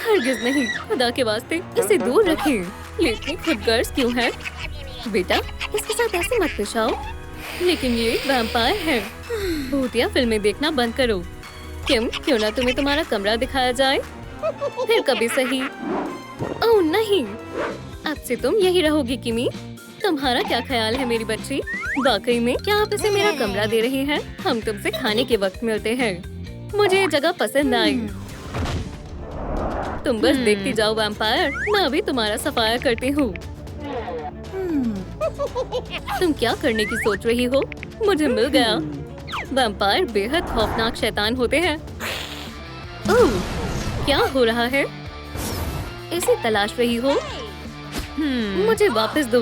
S1: हरगिज़ नहीं, खुदा के वास्ते इसे दूर रखें। ये इतनी खुदगर्ज क्यों है? बेटा, इसके साथ ऐसे मत पेश आओ। लेकिन ये एक वैम्पायर है। भूतिया फिल्में देखना बंद करो। किम, क्यों ना तुम्हें तुम्हारा कमरा दिखाया जाए? फिर कभी सही। ओह नहीं, अब से तुम यही रहोगी किमी। तुम्हारा क्या ख्याल है मेरी बच्ची? वाकई में क्या आप इसे मेरा कमरा दे रहे हैं? हम तुमसे खाने के वक्त मिलते हैं। मुझे ये जगह पसंद आई। तुम बस देखती जाओ वैम्पायर। मैं अभी तुम्हारा सफाया करती हूँ। तुम क्या करने की सोच रही हो? मुझे मिल गया। वैम्पायर बेहद खौफनाक शैतान होते हैं। ओह, क्या हो रहा है? इसे तलाश रही हो? मुझे वापस दो।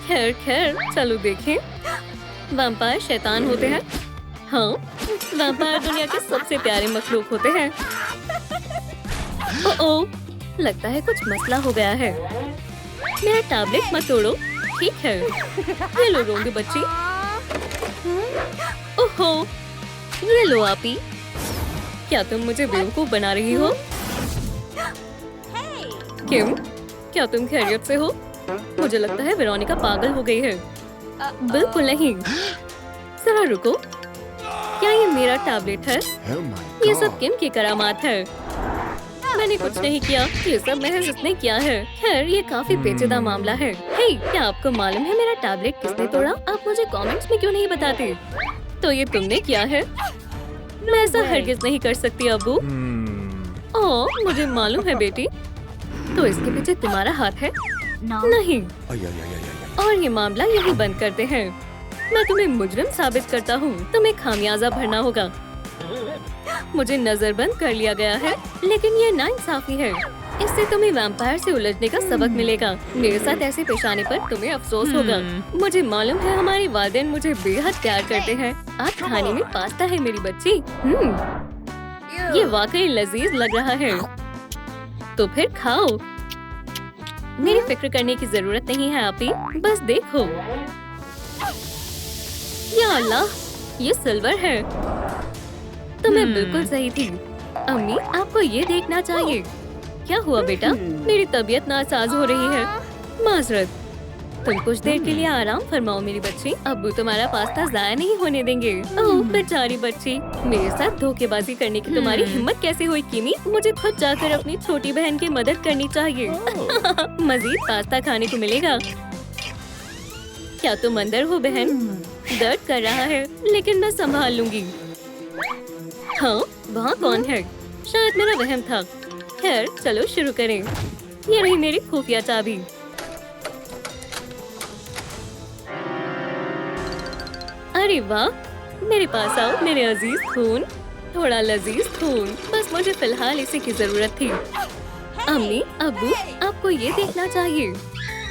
S1: खैर खैर, चलो देखें। वैम्पायर शैतान होते हैं। हाँ, वैम्पायर दुनिया के सबसे प्यारे मखलूक होते हैं। ओह, लगता है कुछ मसला हो गया है। मेरा टैबलेट मत तोड़ो। ठीक है, ये लो रोंगे बच्ची। ओहो, ये लो आपी। क्या तुम मुझे बेवकूफ बना रही हो? किम, क्या तुम खैरियत से हो? मुझे लगता है वेरोनिका पागल हो गई है। बिल्कुल नहीं। जरा रुको, क्या ये मेरा टैबलेट है? ये सब किम की करामात है। मैंने कुछ नहीं किया, ये सब महज उसने किया है। खैर, ये काफी पेचीदा मामला है। हे, क्या आपको मालूम है मेरा टैबलेट किसने तोड़ा? आप मुझे कमेंट्स में क्यों नहीं बताते? तो ये तुमने किया है? मैं ऐसा हरगिज नहीं कर सकती अब्बू। ओह, मुझे मालूम है बेटी। तो इसके पीछे तुम्हारा हाथ है? नहीं। और ये मामला यही बंद करते हैं। मैं तुम्हें मुजरिम साबित करता हूँ। तुम्हें खामियाजा भरना होगा। मुझे नजरबंद कर लिया गया है, लेकिन ये नाइंसाफी है। इससे तुम्हें वैम्पायर से उलझने का सबक मिलेगा। मेरे साथ ऐसे पेश आने पर तुम्हें अफसोस होगा। मुझे मालूम है हमारे वालिदैन मुझे बेहद प्यार करते हैं। आज खाने में पास्ता है मेरी बच्ची। ये वाकई लजीज लग रहा है। तो फिर खाओ। मेरी फिक्र करने की जरूरत नहीं है आपी, बस देखो। या अल्लाह, ये सिल्वर है। तो मैं बिल्कुल सही थी। अम्मी, आपको ये देखना चाहिए। क्या हुआ बेटा? मेरी तबीयत नासाज हो रही है। माजरत। तुम कुछ देर के लिए आराम फरमाओ मेरी बच्ची। अब्बू तुम्हारा पास्ता जाया नहीं होने देंगे। ओह बेचारी बच्ची, मेरे साथ धोखेबाजी करने की तुम्हारी हिम्मत कैसे हुई किमी? मुझे खुद जाकर अपनी छोटी बहन की मदद करनी चाहिए। मजीद पास्ता खाने को मिलेगा। क्या तुम अंदर हो बहन? दर्द कर रहा है, लेकिन मैं संभाल लूंगी। हाँ, वहाँ कौन है? शायद मेरा वहम था। खैर, चलो शुरू करें। ये रही मेरी खुफिया चाबी। अरे वाह, मेरे पास आओ मेरे अजीज खून। थोड़ा लजीज खून। बस मुझे फिलहाल इसी की जरूरत थी। अम्मी, अब्बू, आपको ये देखना चाहिए।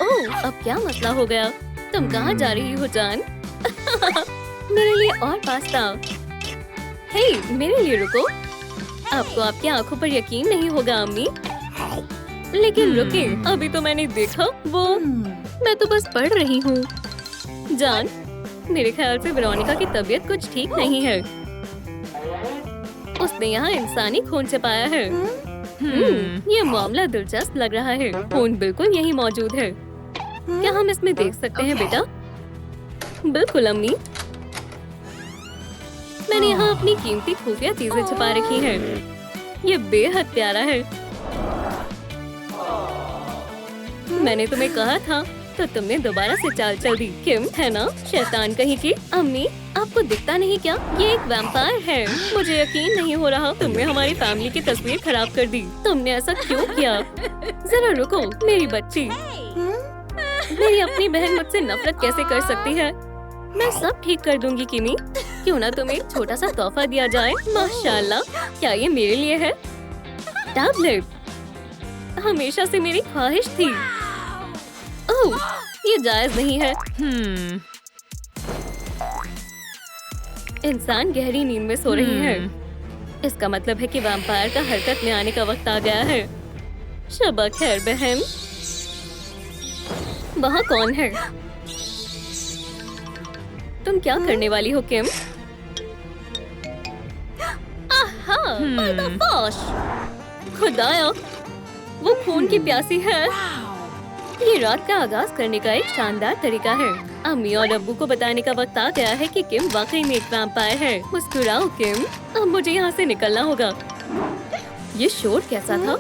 S1: ओह, अब क्या मसला हो गया? तुम कहाँ जा रही हो जान? मेरे लिए और पास्ता। हे, मेरे लिए रुको। आपको आपकी आंखों पर यकीन नहीं होगा अम्मी। लेकिन रुके, अभी तो मैंने देखा वो। मैं तो बस पढ़ रही हूँ। जान, मेरे ख्याल से वेरोनिका की तबीयत कुछ ठीक नहीं है। उसने यहाँ इंसानी खून छिपाया है। ये मामला दिलचस्प लग रहा है। खून बिल्कुल यही मौजूद है। क्या हम इसमें देख सकते हैं बेटा? बिल्कुल अम्मी। मैंने यहाँ अपनी कीमती खुफिया चीजें छुपा रखी हैं। ये बेहद प्यारा है। मैंने तुम्हें कहा था, तो तुमने दोबारा से चाल चल दी। किम, है ना? शैतान कहीं की। अम्मी, आपको दिखता नहीं क्या? ये एक वैम्पायर है। मुझे यकीन नहीं हो रहा। तुमने हमारी फैमिली की तस्वीर खराब कर दी। तुमने ऐसा क्यों किया? जरा रुको मेरी बच्ची। मेरी अपनी बहन मुझसे नफरत कैसे कर सकती है? मैं सब ठीक कर दूंगी किमी। क्यों ना तुम्हें एक छोटा सा तोहफा दिया जाए? माशाल्लाह, क्या ये मेरे लिए है? टैबलेट हमेशा से मेरी ख्वाहिश थी। ओह, ये जायज नहीं है। इंसान गहरी नींद में सो रही है। इसका मतलब है कि वैम्पायर का हरकत में आने का वक्त आ गया है। शबा खैर बहन। वहाँ कौन है? तुम क्या करने वाली हो किम? आहा, पर्दाफाश! खुदाया, वो खून की प्यासी है। ये रात का आगाज करने का एक शानदार तरीका है। अम्मी और अब्बू को बताने का वक्त आ गया है कि किम वाकई में एक वैम्पायर है। मुस्कुराओ किम, अब मुझे यहाँ से निकलना होगा। ये शोर कैसा था?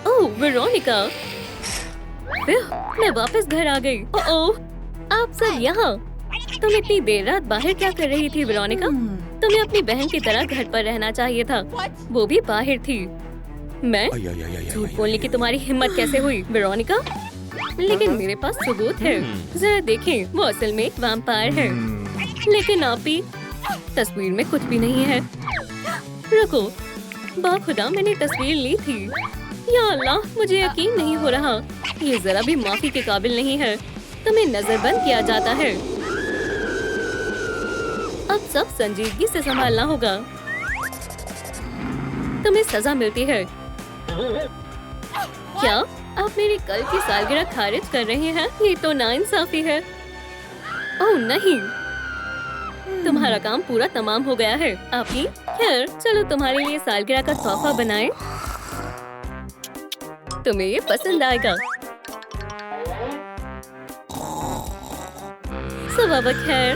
S1: ओह, वेरोनिका! मैं वापस घर आ गई। ओह, आप सब यहाँ? तुम इतनी देर रात बाहर क्या कर रही थी वेरोनिका? तुम्हें अपनी बहन की तरह घर पर रहना चाहिए था। वो भी बाहर थी। मैं? झूठ बोलने की तुम्हारी हिम्मत कैसे हुई वेरोनिका? लेकिन मेरे पास सबूत है। जरा देखें, वो असल में एक वैम्पायर है। लेकिन आप भी, तस्वीर में कुछ भी नहीं है। रुको, बाखुदा मैंने तस्वीर ली थी। या अल्लाह, मुझे यकीन नहीं हो रहा। ये जरा भी माफी के काबिल नहीं है। तुम्हें नजरबंद किया जाता है। अब सब संजीदगी से संभालना होगा। तुम्हें सजा मिलती है। क्या आप मेरी कल की सालगिरह खारिज कर रहे हैं? ये तो नाइंसाफी है। ओह नहीं, तुम्हारा काम पूरा तमाम हो गया है। आप ही, खैर चलो तुम्हारे लिए सालगिरह का तोहफा बनाएं। तुम्हें ये पसंद आएगा। सबब खैर,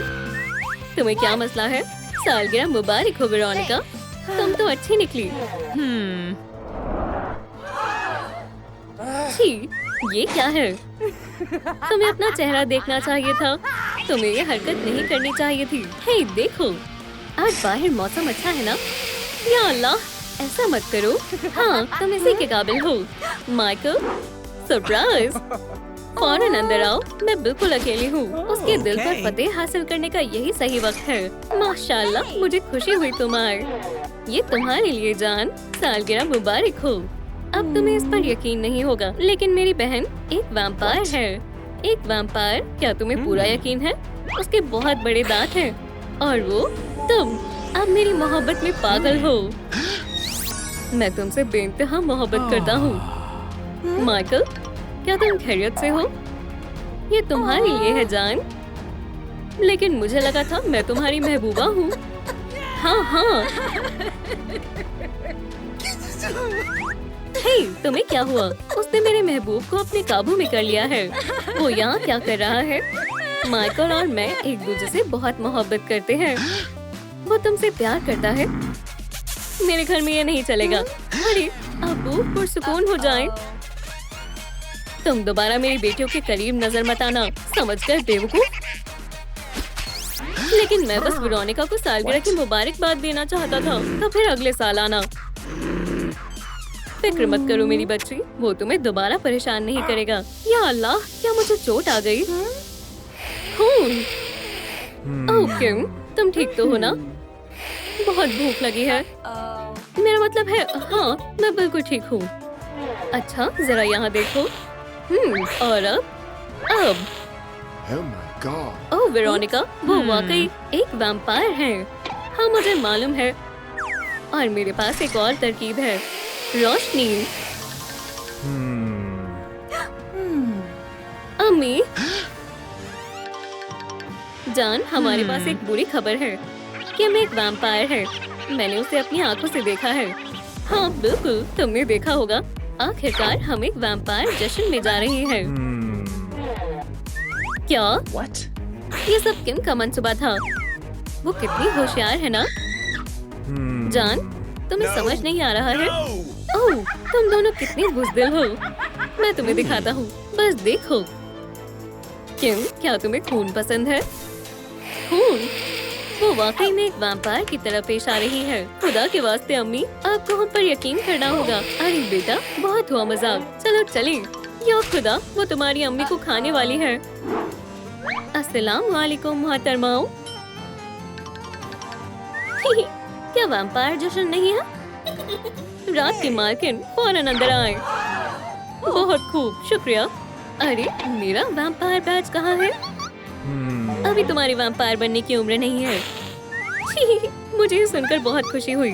S1: तुम्हें क्या मसला है? सालगिरह मुबारक हो वेरोनिका, तुम तो अच्छी निकली। छी, ये क्या है? तुम्हें अपना चेहरा देखना चाहिए था। तुम्हें ये हरकत नहीं करनी चाहिए थी। हे देखो, आज बाहर मौसम अच्छा है ना? या अल्लाह, ऐसा मत करो। हाँ, तुम इसी के काबिल हो। Michael, surprise! फौरन अंदर आओ, मैं बिल्कुल अकेली हूँ। उसके दिल पर फतेह हासिल करने का यही सही वक्त है। माशाल्लाह, मुझे खुशी हुई तुम आए। ये तुम्हारे लिए जान, सालगिरह मुबारक हो। अब तुम्हें इस पर यकीन नहीं होगा, लेकिन मेरी बहन एक वैम्पायर है। एक वैम्पायर? क्या तुम्हें पूरा यकीन है? उसके बहुत बड़े दांत हैं। और वो तुम अब मेरी मोहब्बत में पागल हो। मैं तुमसे बेइंतहा मोहब्बत करता हूँ। माइकल, क्या तुम खैरियत से हो? ये तुम्हारे लिए है जान। लेकिन मुझे लगा था मैं तुम्हारी महबूबा हूँ। हाँ हाँ। हे, तुम्हें क्या हुआ? उसने मेरे महबूब को अपने काबू में कर लिया है। वो यहाँ क्या कर रहा है? माइकल और मैं एक दूसरे से बहुत मोहब्बत करते हैं। वो तुमसे प्यार करता है। मेरे घर में ये नहीं चलेगा। अरे अबू, पुरसुकून हो जाएं। तुम दोबारा मेरी बेटियों के करीब नजर मत आना, समझकर बेवकूफ। लेकिन मैं बस वेरोनिका को सालगिरह की मुबारकबाद देना चाहता था, तो फिर अगले साल आना। फिक्र मत करो मेरी बच्ची, वो तुम्हें दोबारा परेशान नहीं करेगा। या अल्लाह, क्या मुझे चोट आ गई? खून! ओह किम, तुम ठीक तो हो ना? बहुत भूख लगी है। मेरा मतलब है, हाँ मैं बिल्कुल ठीक हूँ। अच्छा जरा यहाँ देखो। और अब ओह वेरोनिका, वो वाकई एक वैम्पायर है। हाँ मुझे मालूम है। और मेरे पास एक और तरकीब है, रोशनी। अम्मी जान, हमारे पास एक बुरी खबर है कि हम एक वैम्पायर है। मैंने उसे अपनी आंखों से देखा है। हाँ बिल्कुल, तुमने देखा होगा। आखिरकार हम एक वैम्पायर जश्न में जा रहे हैं। क्या? What? ये सब किम का मंसूबा था? वो कितनी होशियार है ना? जान, तुम्हें समझ नहीं आ रहा है? ओह, तुम दोनों कितने बुज़दिल हो। मैं तुम्हें दिखाता हूँ, बस देखो। किम, क्या तुम्हें खून पसंद है? खून? वो वाकई में एक वैम्पायर की तरह पेश आ रही है। खुदा के वास्ते अम्मी, आपको हम पर यकीन करना होगा। अरे बेटा, बहुत हुआ मजाक, चलो चलें। या खुदा, वो तुम्हारी अम्मी को खाने वाली है। अस्सलाम वालेकुम मोहतरमाओ। क्या वैम्पायर जश्न नहीं है? रात के मालकिन, फौरन अंदर आए। बहुत खूब, शुक्रिया। अरे मेरा वैम्पायर बैज कहाँ है? अभी तुम्हारी वैम्पायर बनने की उम्र नहीं है। मुझे सुनकर बहुत खुशी हुई।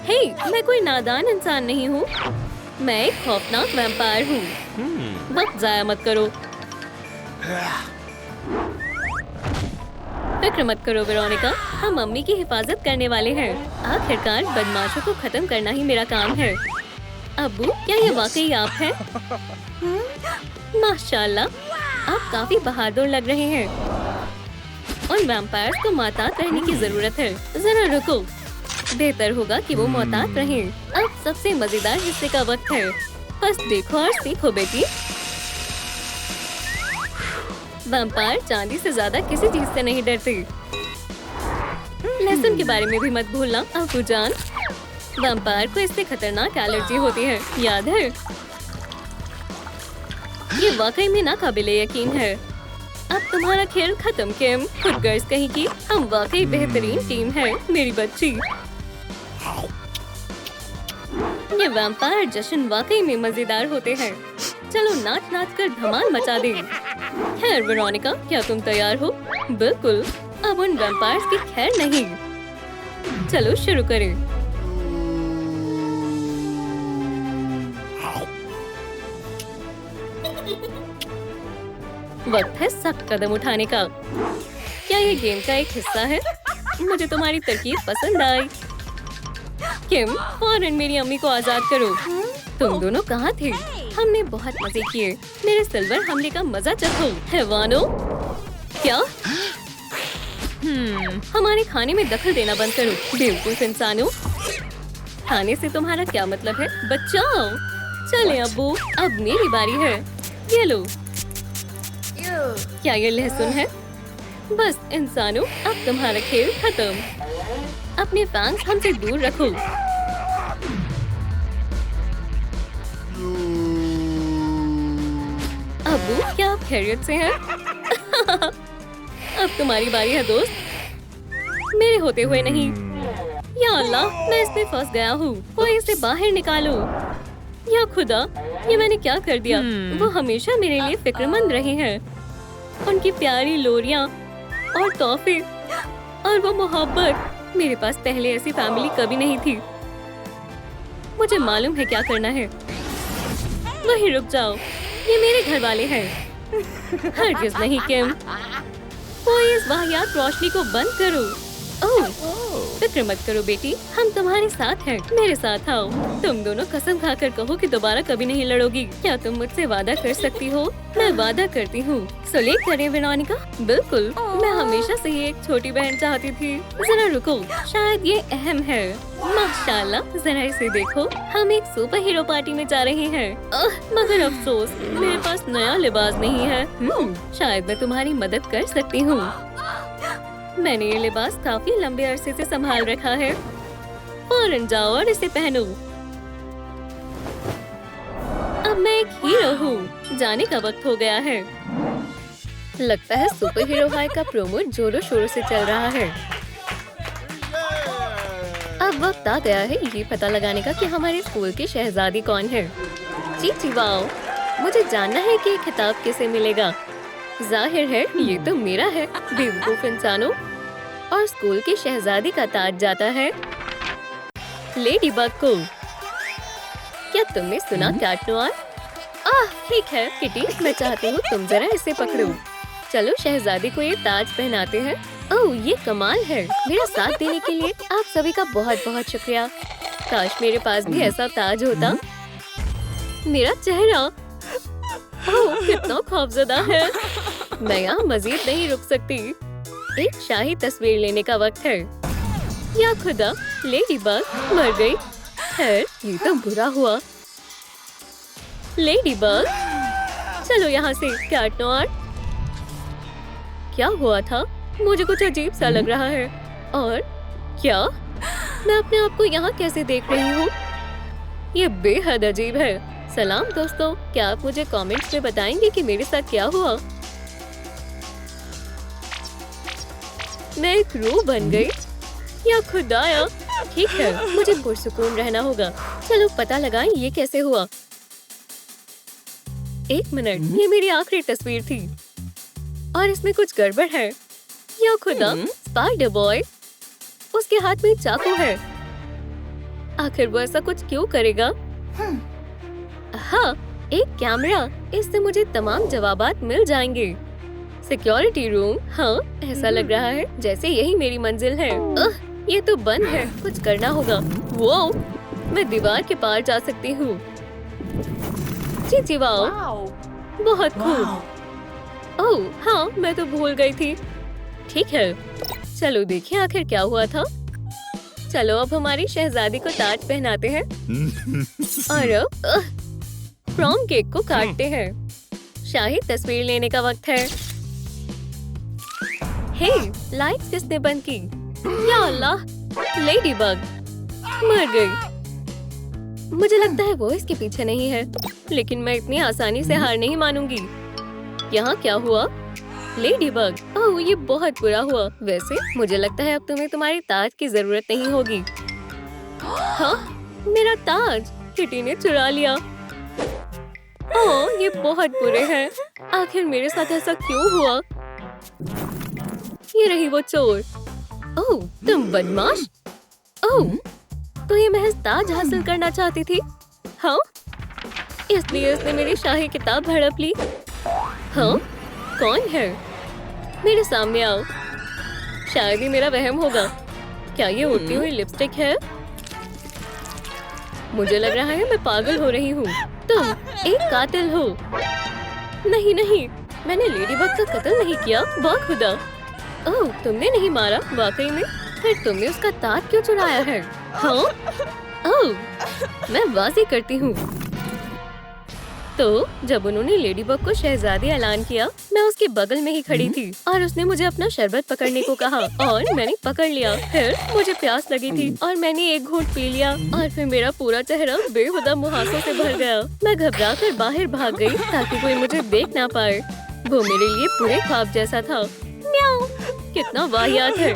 S1: हे, मैं कोई नादान इंसान नहीं हूँ। मैं एक खौफनाक वैम्पायर हूँ। वक्त जाया मत करो। फिक्र मत करो वेरोनिका, हम मम्मी की हिफाजत करने वाले हैं। आखिरकार बदमाशों को खत्म करना ही मेरा काम है। अब्बू, क्या ये वाकई आप हैं? माशाल्लाह, आप काफी बहादुर लग रहे हैं। उन वैम्पायर्स को मोहतात रहने की जरूरत है। जरा रुको, बेहतर होगा कि वो मोहतात रहें। अब सबसे मजेदार हिस्से का वक्त है। बस देखो और सीखो बेटी। वैम्पायर चांदी से ज्यादा किसी चीज से नहीं डरते। लहसुन के बारे में भी मत भूलना अबू जान। वैम्पायर को इससे खतरनाक एलर्जी होती है, याद है? ये वाकई में नाकाबिले यकीन है। अब तुम्हारा खेल खत्म किम। खुद गर्ज कहीं की। हम वाकई बेहतरीन टीम है मेरी बच्ची। ये वैम्पायर जश्न वाकई में मजेदार होते हैं। चलो नाच नाच कर धमाल मचा दे। खैर वेरोनिका, क्या तुम तैयार हो? बिल्कुल। अब उन वैम्पायर्स की खैर नहीं। चलो शुरू करें। वक्त है सख्त कदम उठाने का। क्या ये गेम का एक हिस्सा है? मुझे तुम्हारी तरकीब पसंद आई। किम, फौरन मेरी अम्मी को आजाद करो। तुम दोनों कहाँ थे? हमने बहुत मजे किए। मेरे सिल्वर हमले का मजा चखो। हैवानो, क्या? हमारे खाने में दखल देना बंद करो बेवकूफ इंसानों। खाने से तुम्हारा क्या मतलब है? बचाओ। चले अब्बू, अब मेरी बारी है। ये लो। क्या ये लहसुन है? बस इंसानों, अब तुम्हारा खेल खत्म। अपने फैंस हमसे दूर रखो। अब्बू, क्या आप खैरियत से हैं? अब तुम्हारी बारी है दोस्त। मेरे होते हुए नहीं। या अल्लाह, मैं इसमें फंस गया हूँ। कोई इसे बाहर निकालो। या खुदा, ये मैंने क्या कर दिया? वो हमेशा मेरे लिए फिक्रमंद रहे हैं। उनकी प्यारी लोरियां और तोहफे और वो मोहब्बत। मेरे पास पहले ऐसी फैमिली कभी नहीं थी। मुझे मालूम है क्या करना है। वहीं रुक जाओ, ये मेरे घर वाले हैं। हरगिज़ नहीं किम। कोई इस वाहियात रोशनी को बंद करो। ओह, फिक्र मत करो बेटी, हम तुम्हारे साथ हैं। मेरे साथ आओ। तुम दोनों कसम खाकर कहो कि दोबारा कभी नहीं लड़ोगी। क्या तुम मुझसे वादा कर सकती हो? मैं वादा करती हूँ। सुलेख करें वेरोनिका? बिल्कुल। मैं हमेशा से ही एक छोटी बहन चाहती थी। जरा रुको, शायद ये अहम है। माशाल्लाह, जरा इसे देखो। हम एक सुपर हीरो पार्टी में जा रहे हैं। मगर अफसोस, मेरे पास नया लिबास नहीं है। शायद मैं तुम्हारी मदद कर सकती हूँ। मैंने ये लिबास काफी लंबे अरसे से संभाल रखा है। फौरन जाओ और इसे पहनो। अब मैं एक हीरो हूँ। जाने का वक्त हो गया है। लगता है सुपर हीरो हाई का प्रोमो जोरों शोरों से चल रहा है। अब वक्त आ गया है ये पता लगाने का कि हमारे स्कूल की शहजादी कौन है। चीची वाओ, मुझे जानना है कि ये खिताब किसे मिलेगा। जाहिर है ये तो मेरा है बेवकूफ इंसानों। और स्कूल की शहजादी का ताज जाता है लेडी बग को। क्या तुमने सुना कैट नोयर? ठीक है किटी, मैं चाहती हूँ तुम जरा इसे पकड़ो। चलो शहजादी को ये ताज पहनाते हैं। ओह, ये कमाल है। मेरा साथ देने के लिए आप सभी का बहुत बहुत शुक्रिया। काश मेरे पास भी ऐसा ताज होता। मेरा चेहरा, ओह कितना खौफजदा है। मैं यहाँ मजीद नहीं रुक सकती। एक शाही तस्वीर लेने का वक्त है। या खुदा, लेडी बग मर गई। खैर, ये तो बुरा हुआ। लेडी बग, चलो यहाँ से। कैट नोयर, क्या हुआ था? मुझे कुछ अजीब सा लग रहा है। और क्या मैं अपने आप को यहाँ कैसे देख रही हूँ? ये बेहद अजीब है। सलाम दोस्तों, क्या आप मुझे कमेंट्स में बताएंगे कि मेरे साथ क्या हुआ? मैं एक रूह बन गई। या खुदाया, ठीक है, मुझे पुरसुकून रहना होगा। चलो पता लगाएं ये कैसे हुआ। एक मिनट, ये मेरी आखिरी तस्वीर थी और इसमें कुछ गड़बड़ है। या खुदा, स्पाइडर बॉय, उसके हाथ में चाकू है। आखिर वो ऐसा कुछ क्यों करेगा? हाँ, एक कैमरा, इससे मुझे तमाम जवाबात मिल जाएंगे। सिक्योरिटी रूम, हाँ ऐसा लग रहा है जैसे यही मेरी मंजिल है। ये तो बंद है, कुछ करना होगा। वो, मैं दीवार के पार जा सकती हूँ। जी वाओ, बहुत खूब। ओह हाँ, मैं तो भूल गई थी। ठीक है, चलो देखिए आखिर क्या हुआ था। चलो अब हमारी शहजादी को ताज पहनाते हैं और अब प्रॉम केक को काटते हैं। शाही तस्वीर लेने का वक्त है। हे, लाइट्स किसने बंद की? या अल्लाह, लेडी बग मर गई। मुझे लगता है वो इसके पीछे नहीं है। लेकिन मैं इतनी आसानी से हार नहीं मानूंगी। यहाँ क्या हुआ? लेडीबग, ओह ये बहुत बुरा हुआ। वैसे मुझे लगता है अब तुम्हें तुम्हारी ताज की जरूरत नहीं होगी। हाँ, मेरा ताज किटी ने चुरा लिया। ओह ये बहुत बुरे हैं। आखिर मेरे साथ ऐसा क्यों हुआ? ये रही वो चोर। ओह तुम बदमाश। ओह तो ये महज ताज हासिल करना चाहती थी। हाँ, इसलिए उसने मेरी शाही किताब हड़प ली। हाँ, कौन है? मेरे सामने आओ। शायद ही मेरा वहम होगा। क्या ये उड़ती हुई लिपस्टिक है? मुझे लग रहा है मैं पागल हो रही हूँ। तुम एक कातिल हो। नहीं नहीं, मैंने लेडीबग का कत्ल नहीं किया। वाह खुदा। ओह तुमने नहीं मारा वाकई में? फिर तुमने उसका ताज क्यों चुराया है? हाँ? ओह मैं वाज़ी करती हूँ। तो जब उन्होंने लेडीबग को शहजादी ऐलान किया, मैं उसके बगल में ही खड़ी थी और उसने मुझे अपना शरबत पकड़ने को कहा और मैंने पकड़ लिया। फिर मुझे प्यास लगी थी और मैंने एक घूंट पी लिया और फिर मेरा पूरा चेहरा बेहुदा मुहासों से भर गया। मैं घबराकर बाहर भाग गई ताकि कोई मुझे देख ना पाए। वो मेरे लिए पूरे ख्वाब जैसा था। म्याऊ, कितना वाहियात है।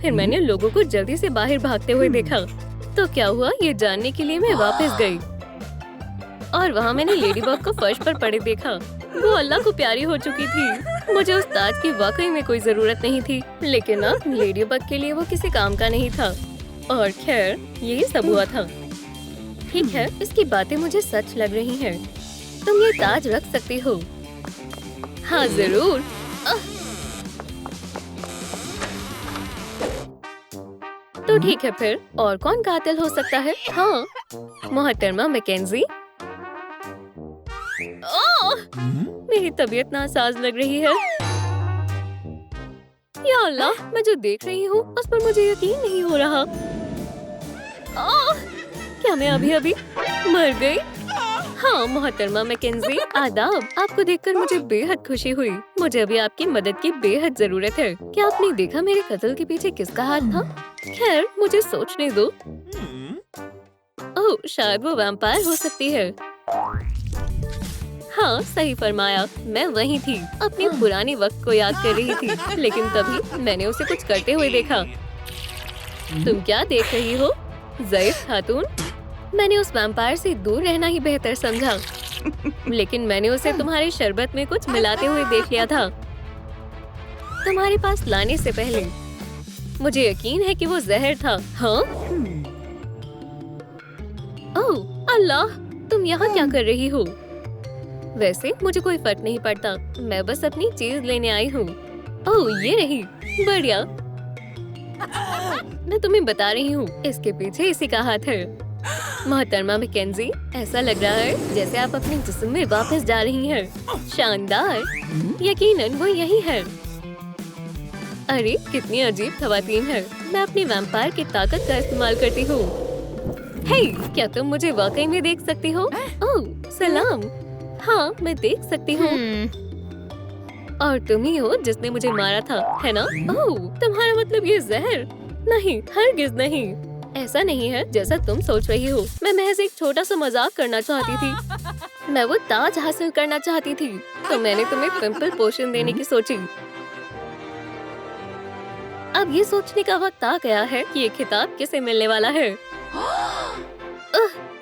S1: फिर मैंने लोगों को जल्दी से बाहर भागते हुए देखा। तो क्या हुआ ये जानने के लिए मैं वापस गई और वहाँ मैंने लेडीबग को फर्श पर पड़े देखा। वो अल्लाह को प्यारी हो चुकी थी। मुझे उस ताज की वाकई में कोई जरूरत नहीं थी, लेकिन अब लेडीबग के लिए वो किसी काम का नहीं था। और खैर यही सब हुआ था। ठीक है, इसकी बातें मुझे सच लग रही हैं। तुम ये ताज रख सकती हो। हाँ जरूर। तो ठीक है फिर, और कौन कातिल हो सकता है? हाँ, मोहतरमा मैकेंजी। मेरी तबीयत नासाज लग रही है। या अल्लाह, मैं जो देख रही हूँ उस पर मुझे यकीन नहीं हो रहा। क्या मैं अभी अभी मर गई? हाँ मोहतरमा मैकेंजी, आदाब। आपको देखकर मुझे बेहद खुशी हुई। मुझे अभी आपकी मदद की बेहद जरूरत है। क्या आपने देखा मेरे कत्ल के पीछे किसका हाथ था? खैर मुझे सोचने दो। ओह शायद वो वैम्पायर हो सकती है। हाँ सही फरमाया, मैं वही थी। अपने पुराने वक्त को याद कर रही थी, लेकिन तभी मैंने उसे कुछ करते हुए देखा। तुम क्या देख रही हो ज़ईफ खातून? मैंने उस वैम्पायर से दूर रहना ही बेहतर समझा, लेकिन मैंने उसे तुम्हारे शरबत में कुछ मिलाते हुए देख लिया था। तुम्हारे पास लाने से पहले मुझे यकीन है कि वो जहर था। हाँ? ओह अल्लाह, तुम यहाँ क्या कर रही हो? वैसे मुझे कोई फर्क नहीं पड़ता, मैं बस अपनी चीज लेने आई हूँ। ओह ये रही, बढ़िया। मैं तुम्हें बता रही हूँ, इसके पीछे इसी का हाथ है। मोहतरमा मैकेंजी, ऐसा लग रहा है जैसे आप अपने जिस्म में वापस जा रही हैं। शानदार, यकीनन वो यही है। अरे कितनी अजीब खवातीन है। मैं अपनी वैम्पायर की ताकत का इस्तेमाल करती हूँ। हे, क्या तुम मुझे वाकई में देख सकती हो? ओह सलाम। हाँ मैं देख सकती हूँ। और तुम ही हो जिसने मुझे मारा था, है ना? ओह तुम्हारा मतलब ये जहर? नहीं, हरगिज नहीं। ऐसा नहीं है जैसा तुम सोच रही हो। मैं महज एक छोटा सा मजाक करना चाहती थी। मैं वो ताज हासिल करना चाहती थी, तो मैंने तुम्हें पिंपल पोशन देने की सोची। अब ये सोचने का वक्त आ गया है कि ये खिताब किसे मिलने वाला है।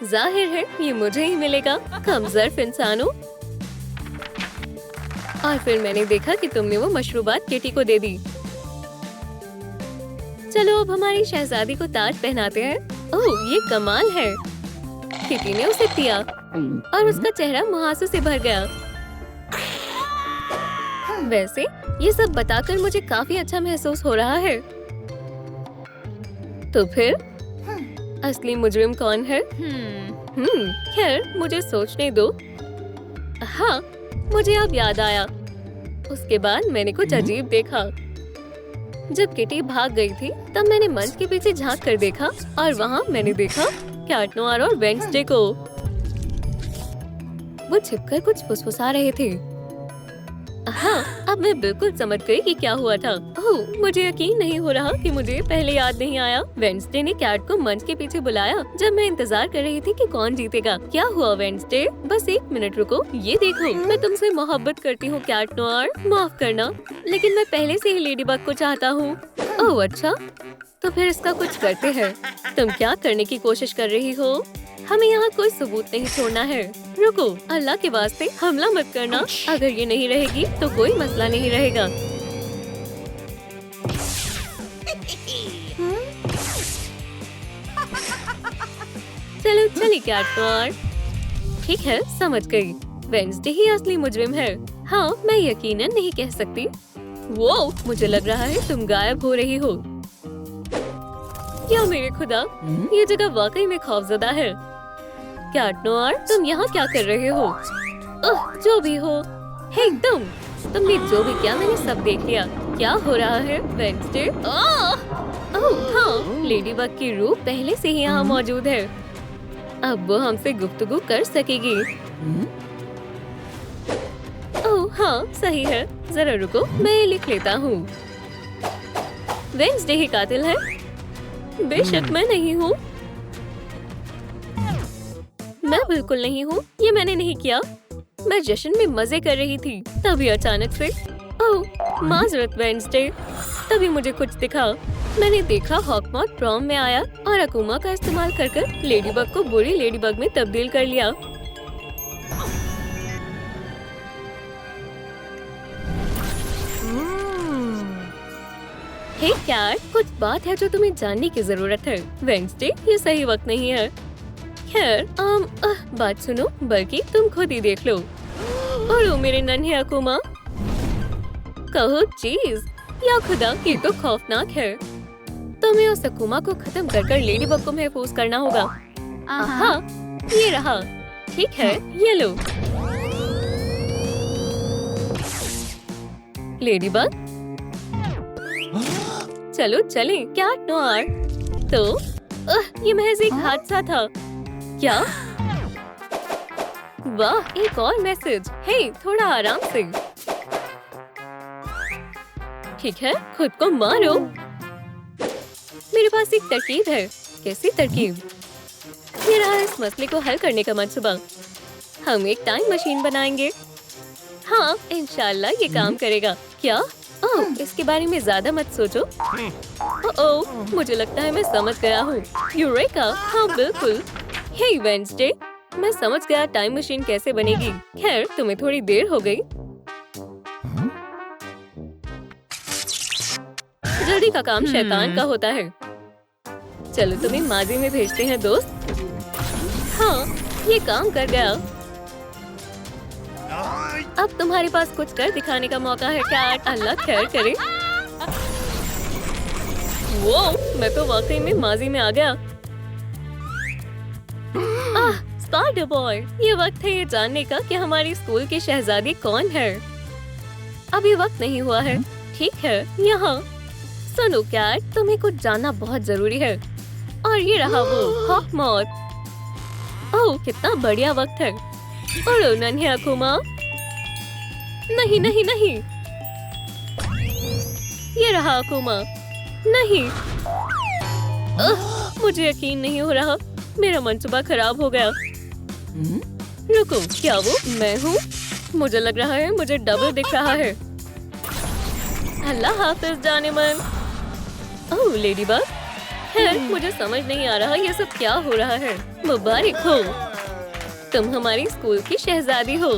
S1: जाहिर है ये मुझे ही मिलेगा, कमजोर इंसानों। और फिर मैंने देखा कि तुमने वो मशरूबात किटी को दे दी। चलो अब हमारी शहजादी को ताज पहनाते हैं। ओह ये कमाल है। किटी ने उसे पिया और उसका चेहरा मुहासों से भर गया। वैसे ये सब बताकर मुझे काफी अच्छा महसूस हो रहा है। तो फिर असली मुजरिम कौन है? खैर मुझे सोचने दो। हाँ मुझे अब याद आया। उसके बाद मैंने कुछ अजीब देखा। जब किटी भाग गई थी तब मैंने मंच के पीछे झांक कर देखा और वहाँ मैंने देखा कैट नोयर और वेडनेसडे को। वो छिपकर कुछ फुसफुसा रहे थे। हाँ, अब मैं बिल्कुल समझ गई कि क्या हुआ था। ओह, मुझे यकीन नहीं हो रहा कि मुझे पहले याद नहीं आया। वेडनेसडे ने कैट को मंच के पीछे बुलाया जब मैं इंतजार कर रही थी कि कौन जीतेगा। क्या हुआ वेडनेसडे? बस 1 मिनट रुको, ये देखो, मैं तुमसे मोहब्बत करती हूँ कैट नोयर, माफ करना, लेकिन मैं पहले से ही लेडीबग को चाहता हूँ। ओह अच्छा, तो फिर इसका कुछ करते हैं। तुम क्या करने की कोशिश कर रही हो? हमें यहाँ कोई सबूत नहीं छोड़ना है। रुको, अल्लाह के वास्ते हमला मत करना। अगर ये नहीं रहेगी तो कोई मसला नहीं रहेगा। चलो चलिए कैट नोयर। ठीक है, समझ गई। वेडनेसडे ही असली मुजरिम है। हाँ, मैं यकीनन नहीं कह सकती। वो मुझे लग रहा है तुम गायब हो रही हो। क्या मेरे खुदा, ये जगह वाकई में खौफजदा है। कैट नोयर, तुम यहाँ क्या कर रहे हो? जो भी हो। हे तुमने जो भी किया मैंने सब देख लिया। क्या हो रहा है वेडनेसडे? ओह हाँ, लेडीबग की रूह पहले से ही यहाँ मौजूद है। अब वो हमसे गुफ्तगू कर सकेगी। ओह हाँ, सही है। जरा रुको, मैं लिख लेता हूँ। वेडनेसडे ही कातिल है। बेशक मैं नहीं हूँ। मैं बिल्कुल नहीं हूँ। ये मैंने नहीं किया। मैं जश्न में मजे कर रही थी, तभी अचानक से ओह माजरत वेडनेसडे, तभी मुझे कुछ दिखा। मैंने देखा हॉकमॉथ प्रॉम में आया और अकुमा का इस्तेमाल कर लेडीबग को बुरी लेडीबग में तब्दील कर लिया। हे कैट, कुछ बात है जो तुम्हें जानने की जरूरत है। वेडनेसडे, ये सही वक्त नहीं है। खैर, बात सुनो, बल्कि तुम खुद ही देख लो। और मेरे नन्हे अकुमा, कहो चीज, या खुदा, ये तो खौफनाक है। तुम्हें उस अकुमा को खत्म कर लेडीबग को महफूज करना होगा। हाँ, ये रहा। ठीक है, ये लो। लेडीबग, चलो चले कैट नोयर। तो ये महज एक हादसा था। क्या? वाह, एक और मैसेज। हे, थोड़ा आराम से। ठीक है, खुद को मारो। मेरे पास एक तरकीब है। कैसी तरकीब? ये रहा इस मसले को हल करने का मंसूबा। हम एक टाइम मशीन बनाएंगे। हाँ, इंशाल्लाह ये काम करेगा। क्या? ओह, इसके बारे में ज्यादा मत सोचो। ओह, मुझे लगता है मैं समझ गया हूँ। यूरेका, हाँ बिल्कुल। हे वेडनेसडे, मैं समझ गया टाइम मशीन कैसे बनेगी। खैर, तुम्हें थोड़ी देर हो गई। जल्दी का काम शैतान का होता है। चलो तुम्हें माजी में भेजते हैं दोस्त। हाँ, ये काम कर गया। अब तुम्हारे पास कुछ कर दिखाने का मौका है कैट। अल्लाह खैर करे। वो, मैं तो वाकई में माजी में आ गया। स्पाइडर बॉय, ये वक्त है ये जानने का कि हमारी स्कूल की शहजादी कौन है। अभी वक्त नहीं हुआ है। ठीक है, यहाँ सुनो कैट, तुम्हें कुछ जानना बहुत जरूरी है। और ये रहा वो हॉकमॉथ। ओह, कितना बढ़िया वक्त है। उड़ो नन्हे अकुमा। नहीं नहीं नहीं, ये रहा अकुमा। नहीं, मुझे यकीन नहीं हो रहा। मेरा मंसूबा खराब हो गया। रुको, क्या वो मैं हूँ? मुझे लग रहा है मुझे डबल दिख रहा है। अल्लाह हाफिज जाने मन। ओह लेडीबग, खैर मुझे समझ नहीं आ रहा ये सब क्या हो रहा है। मुबारक हो, तुम हमारी स्कूल की शहजादी हो।